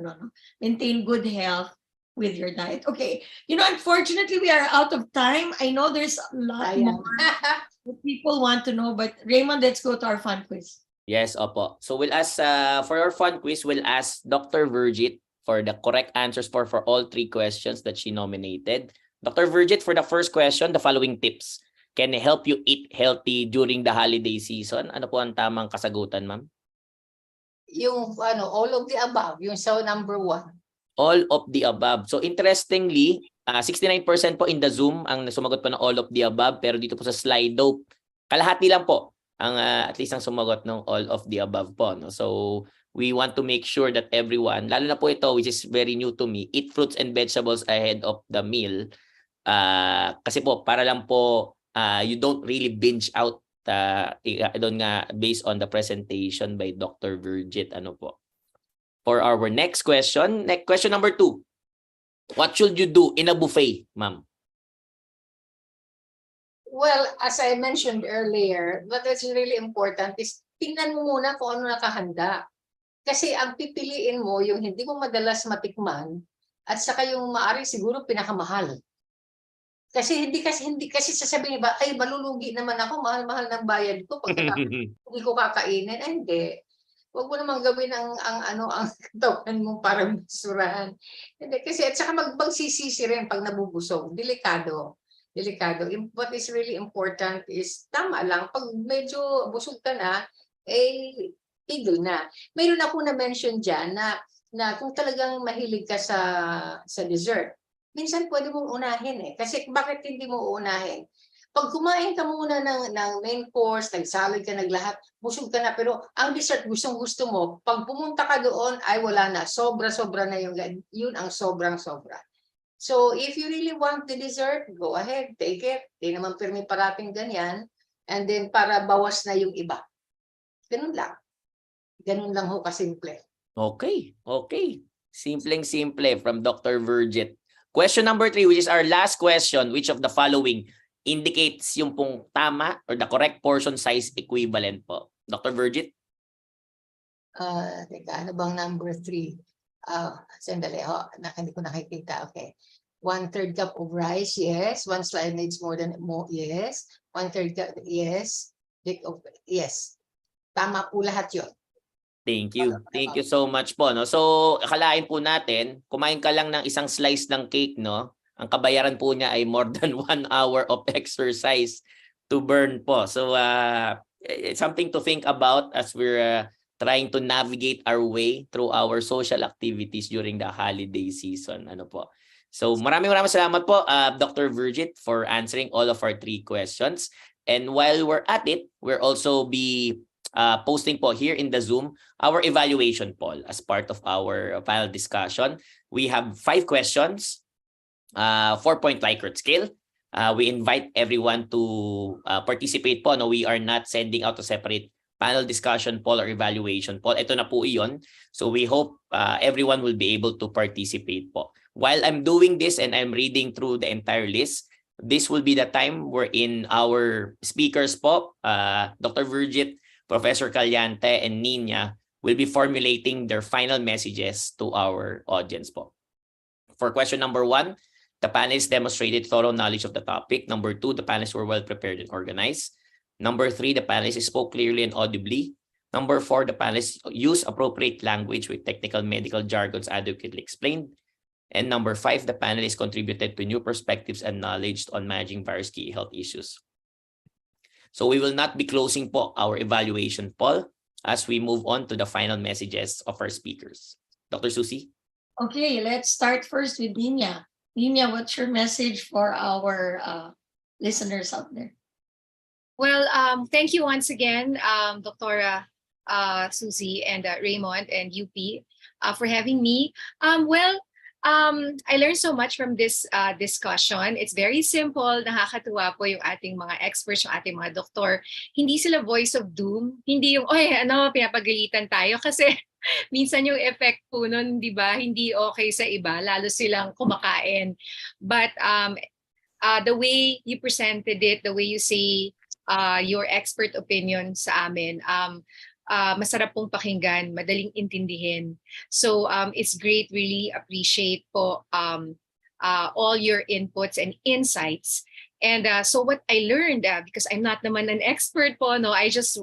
maintain good health with your diet. Okay, unfortunately we are out of time. I know there's a lot more that people want to know, but Raymond, let's go to our fun quiz. Yes, opo. So we'll ask, for our fun quiz, we'll ask Dr. Virgith for the correct answers for all 3 questions that she nominated. Dr. Virgith, for the first question, the following tips can help you eat healthy during the holiday season. Ano po ang tamang kasagutan, ma'am? Yung all of the above, yung sa number 1. All of the above. So interestingly, 69% po in the Zoom ang sumagot po ng all of the above, pero dito po sa Slido, kalahati lang po ang at least ang sumagot ng all of the above po, no? So we want to make sure that everyone, lalo na po ito which is very new to me, eat fruits and vegetables ahead of the meal. Kasi po para lang po you don't really binge out doon nga based on the presentation by Dr. Virgith. Ano po? For our next question number 2. What should you do in a buffet, ma'am? Well, as I mentioned earlier, what is really important is tingnan mo muna kung ano nakahanda. Kasi ang pipiliin mo yung hindi mo madalas matikman at saka yung maaari siguro pinakamahal. Kasi hindi sasabihin ba, ay malulugi naman ako, mahal-mahal ng bayad ko pag hindi ko kakainin. Ay, hindi. Huwag mo naman gawin ang katawan mo parang basurahan. Hindi, kasi at saka magsisisi rin pag nabubusog. Delikado. What is really important is tama lang. Pag medyo busog ka na, tigil na. Mayroon ako na-mention dyan na kung talagang mahilig ka sa dessert, minsan pwede mong unahin Kasi bakit hindi mo uunahin? Pag kumain ka muna ng main course, nag-salad ka, naglahat, busog ka na, pero ang dessert gustong-gusto mo, pag pumunta ka doon, ay wala na. Sobra-sobra na yun ang sobrang-sobra. So if you really want the dessert, go ahead, take it. Di naman pirmi parating ganyan. And then para bawas na yung iba. Ganun lang. Ganun lang ho kasimple. Okay. Simpleng-simple from Dr. Virgith. Question number 3, which is our last question, which of the following indicates yung pong tama or the correct portion size equivalent po? Dr. Virgith? Teka, ano bang number 3? Sandali, hindi ko nakikita. Okay. 1/3 cup of rice, yes. 1 slide needs more, yes. 1/3 cup, yes. Yes. Tama po lahat yun. Thank you. Thank you so much po, no. So, akalain po natin, kumain ka lang ng isang slice ng cake, no. Ang kabayaran po niya ay more than 1 hour of exercise to burn po. So, it's something to think about as we're trying to navigate our way through our social activities during the holiday season. Ano po. So, maraming salamat po, Dr. VIRGITH, for answering all of our 3 questions. And while we're at it, we'll also be posting po here in the Zoom our evaluation poll as part of our panel discussion. We have 5 questions, 4-point Likert scale. We invite everyone to participate po. No, we are not sending out a separate panel discussion poll or evaluation poll. Ito na po iyon. So we hope everyone will be able to participate po. While I'm doing this and I'm reading through the entire list, this will be the time wherein our speakers po, Dr. VIRGITH, Professor Caliante, and NIñA will be formulating their final messages to our audience po. For question number 1, the panelists demonstrated thorough knowledge of the topic. Number 2, the panelists were well prepared and organized. Number 3, the panelists spoke clearly and audibly. Number 4, the panelists used appropriate language with technical medical jargons adequately explained. And number 5, the panelists contributed to new perspectives and knowledge on managing various key health issues. So we will not be closing po our evaluation poll as we move on to the final messages of our speakers. Dr. Susie? Okay, let's start first with NIñA. NIñA, what's your message for our listeners out there? Well, thank you once again, Dr. Susie and Raymond and UP for having me. I learned so much from this discussion. It's very simple. Nakakatuwa po yung ating mga experts, yung ating mga doktor. Hindi sila voice of doom. Hindi yung, pinapagalitan tayo. Kasi minsan yung effect po nun, di ba, hindi okay sa iba, lalo silang kumakain. But the way you presented it, the way you say your expert opinion sa amin, masarap pong pakinggan, madaling intindihin. So it's great, really appreciate po all your inputs and insights. And so what I learned, because I'm not naman an expert po, no, I just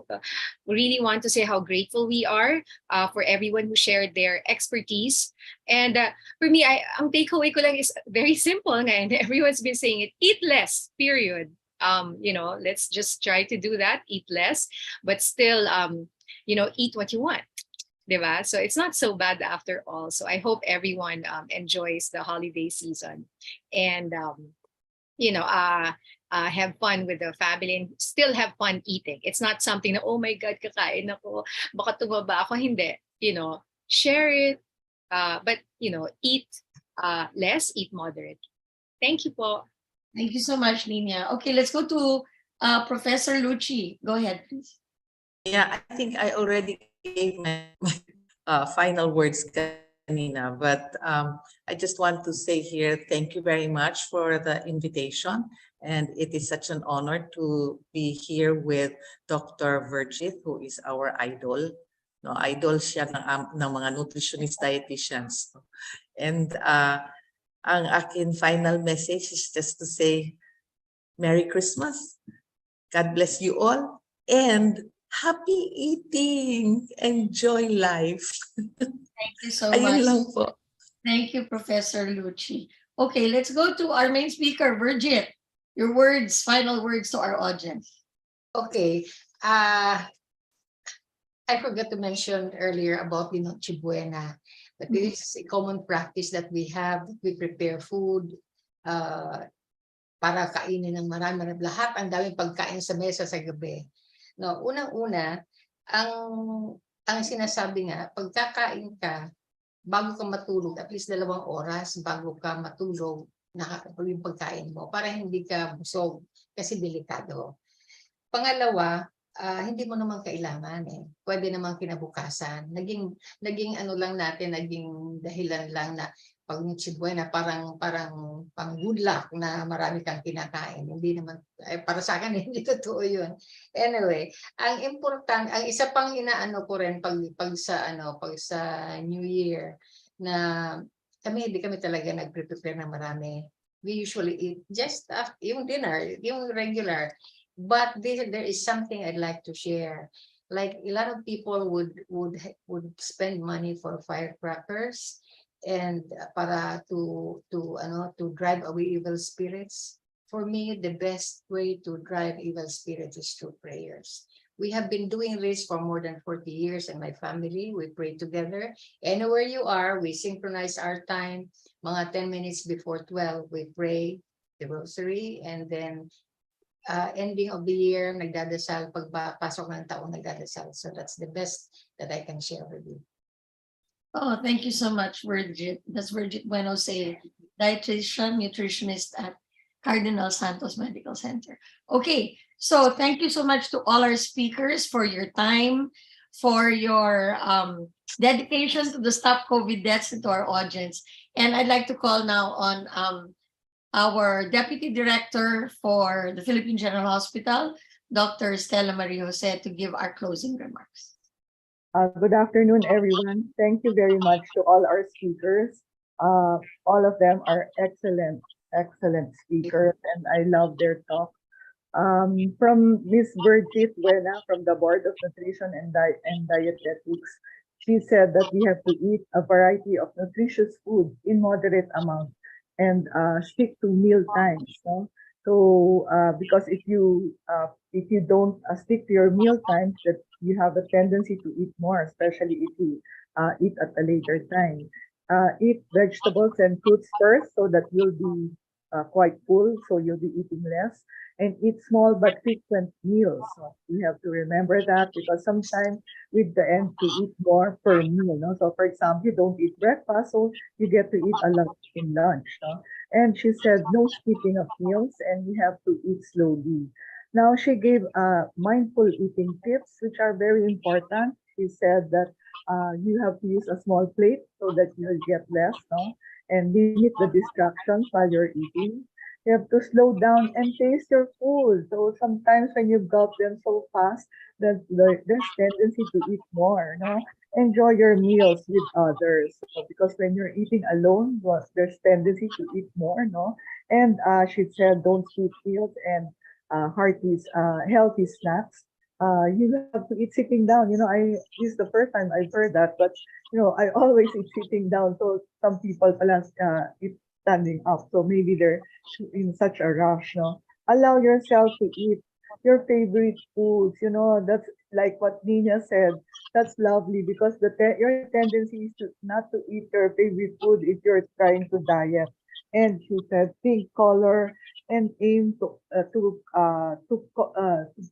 really want to say how grateful we are for everyone who shared their expertise. And for me, ang takeaway ko lang is very simple nga, and everyone's been saying it, eat less, period. Let's just try to do that, eat less, but still, eat what you want, diba? So it's not so bad after all. So I hope everyone enjoys the holiday season and, have fun with the family and still have fun eating. It's not something na, oh my God, kakain ako, baka tumaba ako. Hindi, share it, but, eat less, eat moderate. Thank you po. Thank you so much, NIñA. Okay, let's go to Professor Lucci. Go ahead, please. Yeah, I think I already gave my final words kanina, but I just want to say here, thank you very much for the invitation. And it is such an honor to be here with Dr. VIRGITH, who is our idol. No, idol siya ng mga nutritionist dietitians. And ang akin final message is just to say, Merry Christmas, God bless you all, and happy eating! Enjoy life! Thank you so Ayun much. lang po. Thank you, Professor Lucci. Okay, let's go to our main speaker, VIRGITH. Your words, final words to our audience. Okay. I forgot to mention earlier about the Noche Buena. But this is a common practice that we have. We prepare food para kainin ng marami. Lahat ang daming pagkain sa mesa sa gabi. No, unang-una, ang sinasabi nga, pagkakain ka, bago ka matulog, at least 2 oras bago ka matulog, nakakapag yung pagkain mo para hindi ka busog kasi delikado. Pangalawa, hindi mo naman kailangan Pwede naman kinabukasan. Naging ano lang natin, naging dahilan lang na pag Noche Buena parang pang good luck na marami kang kinakain. Hindi naman para sa akin hindi totoo 'yun. Anyway, ang isa pang inaano ko rin pag sa New Year na hindi kami talaga nagre-prepare ng marami. We usually eat just yung dinner, yung regular. But there is something I'd like to share. like a lot of people would spend money for firecrackers and para to drive away evil spirits. For me, the best way to drive evil spirits is through prayers. We have been doing this for more than 40 years in my family. We pray together. Anywhere you are, we synchronize our time. Mga 10 minutes before 12, we pray the rosary, and then ending of the year, nagdadasal. Pagpasok ng taon, nagdadasal. So that's the best that I can share with you. Oh, thank you so much, VIRGITH. That's VIRGITH Bueno, dietitian, nutritionist at Cardinal Santos Medical Center. Okay, so thank you so much to all our speakers for your time, for your dedication to the Stop COVID Deaths and to our audience. And I'd like to call now on our Deputy Director for the Philippine General Hospital, Dr. Stella Marie Jose, to give our closing remarks. Good afternoon, everyone. Thank you very much to all our speakers. All of them are excellent speakers, and I love their talk. From Ms. VIRGITH Buena from the Board of Nutrition and Dietetics, she said that we have to eat a variety of nutritious food in moderate amount and stick to meal times. No? So because if you don't stick to your meal times, that you have a tendency to eat more, especially if you eat at a later time. Eat vegetables and fruits first so that you'll be quite full, so you'll be eating less. And eat small but frequent meals. So we have to remember that because sometimes we tend to eat more per meal. No? So for example, you don't eat breakfast, so you get to eat a lot in lunch. No? And she said no skipping of meals and we have to eat slowly. Now she gave mindful eating tips, which are very important. She said that you have to use a small plate so that you'll get less, no? And limit the distractions while you're eating. You have to slow down and taste your food. So sometimes when you gulp them so fast, that there's tendency to eat more, no? Enjoy your meals with others. So because when you're eating alone, well, there's tendency to eat more, no? And she said don't skip meals and healthy snacks. You have to eat sitting down. This is the first time I've heard that, but I always eat sitting down. So some people eat standing up. So maybe they're in such a rush. No, allow yourself to eat your favorite foods. That's like what NIÑA said. That's lovely because your tendency is not to eat your favorite food if you're trying to diet. And she said, think color and aim to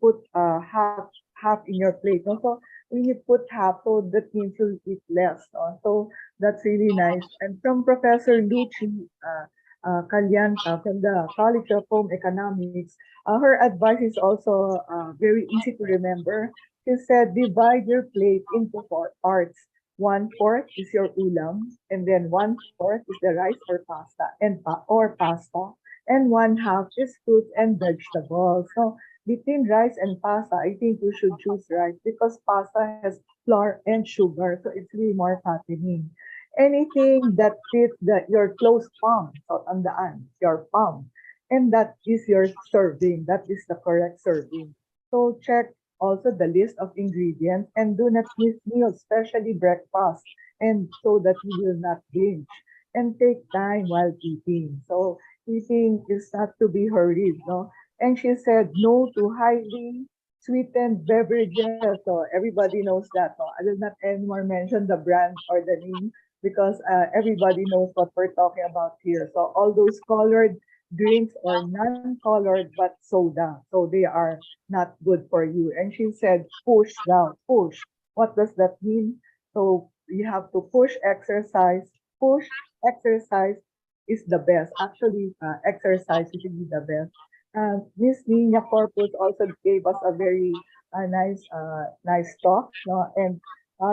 put half in your plate. So when you put half, so that means you'll eat less. So that's really nice. And from Professor Lucci Calyanta from the College of Home Economics, her advice is also very easy to remember. She said, divide your plate into 4 parts. 1/4 is your ulam, and then 1/4 is the rice or pasta, and 1/2 is fruits and vegetables. So between rice and pasta, I think you should choose rice because pasta has flour and sugar, so it's really more fattening. Anything that fits your close palm, so tandaan, your palm, and that is your serving. That is the correct serving. So check also the list of ingredients and do not miss meals, especially breakfast, and so that you will not binge. And take time while eating. So eating is not to be hurried, no? And she said no to highly sweetened beverages. So everybody knows that. No? I will not anymore mention the brand or the name because everybody knows what we're talking about here. So all those colored drinks or non-colored but soda. So they are not good for you. And she said, push down, push. What does that mean? So you have to push exercise. Push exercise is the best. Actually, exercise is really the best. Miss NIÑA CORPUZ also gave us a very nice talk. No? And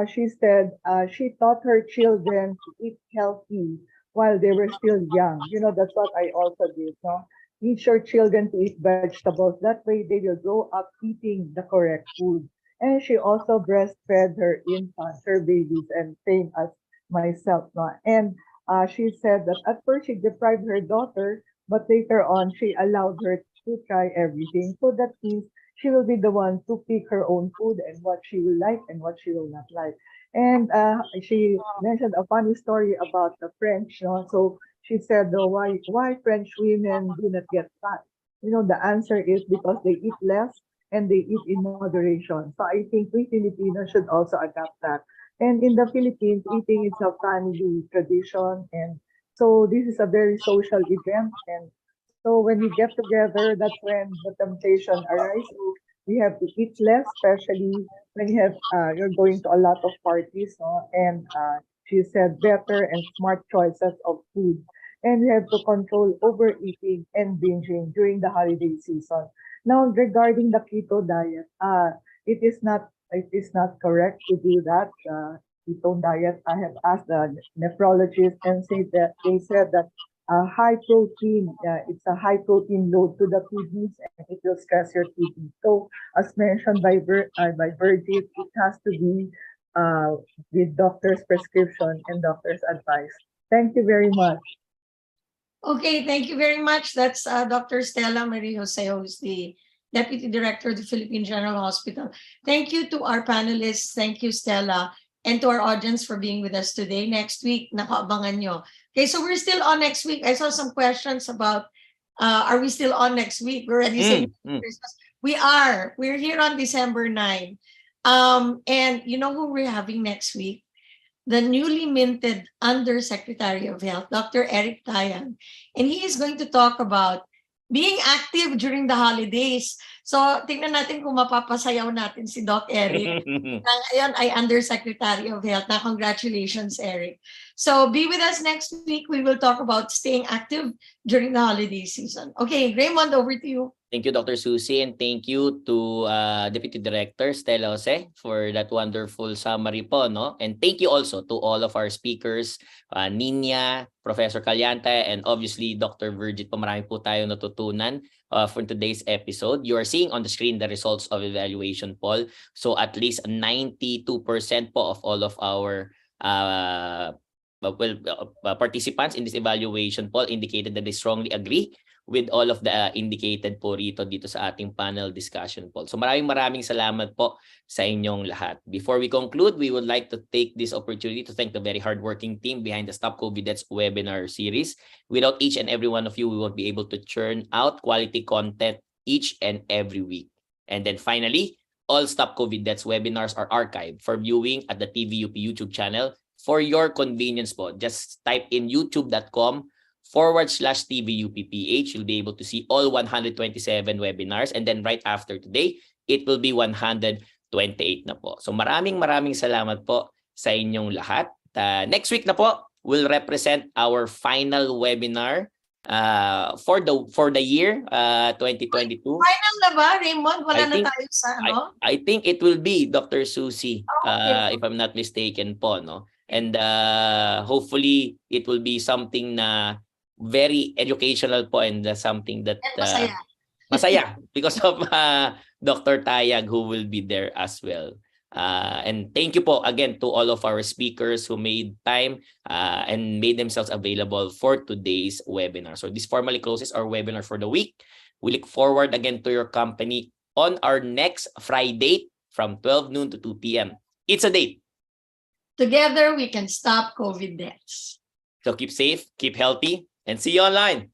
she said she taught her children to eat healthy while they were still young. That's what I also did. No? Teach your children to eat vegetables. That way they will grow up eating the correct food. And she also breastfed her infants, her babies, and same as myself. No? And she said that at first she deprived her daughter, but later on she allowed her to try everything. So that means she will be the one to pick her own food and what she will like and what she will not like. And she mentioned a funny story about the French. No? So she said, oh, why French women do not get fat? The answer is because they eat less and they eat in moderation. So I think we Filipinos should also adapt that. And in the Philippines, eating is a family tradition. And so this is a very social event. And so when we get together, that's when the temptation arises. So we have to eat less, especially when you're going to a lot of parties. No? And she said better and smart choices of food. And we have to control overeating and binging during the holiday season. Now, regarding the keto diet, it is not correct to do that. Keto diet, I have asked the nephrologist and they said that high protein, it's a high protein load to the kidneys and it will stress your kidneys. So as mentioned by VIRGITH, it has to be with doctor's prescription and doctor's advice. Thank you very much. Okay, thank you very much. That's Dr. Stella Marie Jose, who's the Deputy Director of the Philippine General Hospital. Thank you to our panelists. Thank you, Stella, and to our audience for being with us today. Next week, nakaabangan nyo. Okay, so we're still on next week. I saw some questions about, are we still on next week? We're already saying Christmas. We are. We're here on December 9. And you know who we're having next week? The newly minted Undersecretary of Health, Dr. Eric Tayag. And he is going to talk about being active during the holidays. So, tingnan natin kung mapapasayaw natin si Doc Eric. Na ngayon ay Undersecretary of Health. Na congratulations, Eric. So, be with us next week. We will talk about staying active during the holiday season. Okay, Raymond, over to you. Thank you, Dr. Susie, and thank you to Deputy Director Stella Jose for that wonderful summary po, no? And thank you also to all of our speakers, NIñA, Professor Caliante, and obviously Dr. VIRGITH po. Marami po tayo natutunan for today's episode. You are seeing on the screen the results of evaluation poll. So at least 92% po of all of our participants in this evaluation poll indicated that they strongly agree with all of the indicated po dito sa ating panel discussion poll. So maraming salamat po sa inyong lahat. Before we conclude, we would like to take this opportunity to thank the very hardworking team behind the Stop COVID Deaths webinar series. Without each and every one of you, we won't be able to churn out quality content each and every week. And then finally, all Stop COVID Deaths webinars are archived for viewing at the TVUP YouTube channel for your convenience po. Just type in youtube.com/TVUPPH. You'll be able to see all 127 webinars, and then right after today, it will be 128 na po. So maraming salamat po sa inyong lahat. Next week na po, we'll represent our final webinar for the year 2022. Final na ba, Raymond? Wala na tayo sa ano? I think it will be Dr. Susie, if I'm not mistaken po, no? And hopefully it will be something na very educational po, and something that masaya because of Dr. Tayag, who will be there as well. And thank you po again to all of our speakers who made time and made themselves available for today's webinar. So this formally closes our webinar for the week. We look forward again to your company on our next Friday from 12 noon to 2 p.m. It's a date. Together we can stop COVID deaths. So keep safe, keep healthy, and see you online.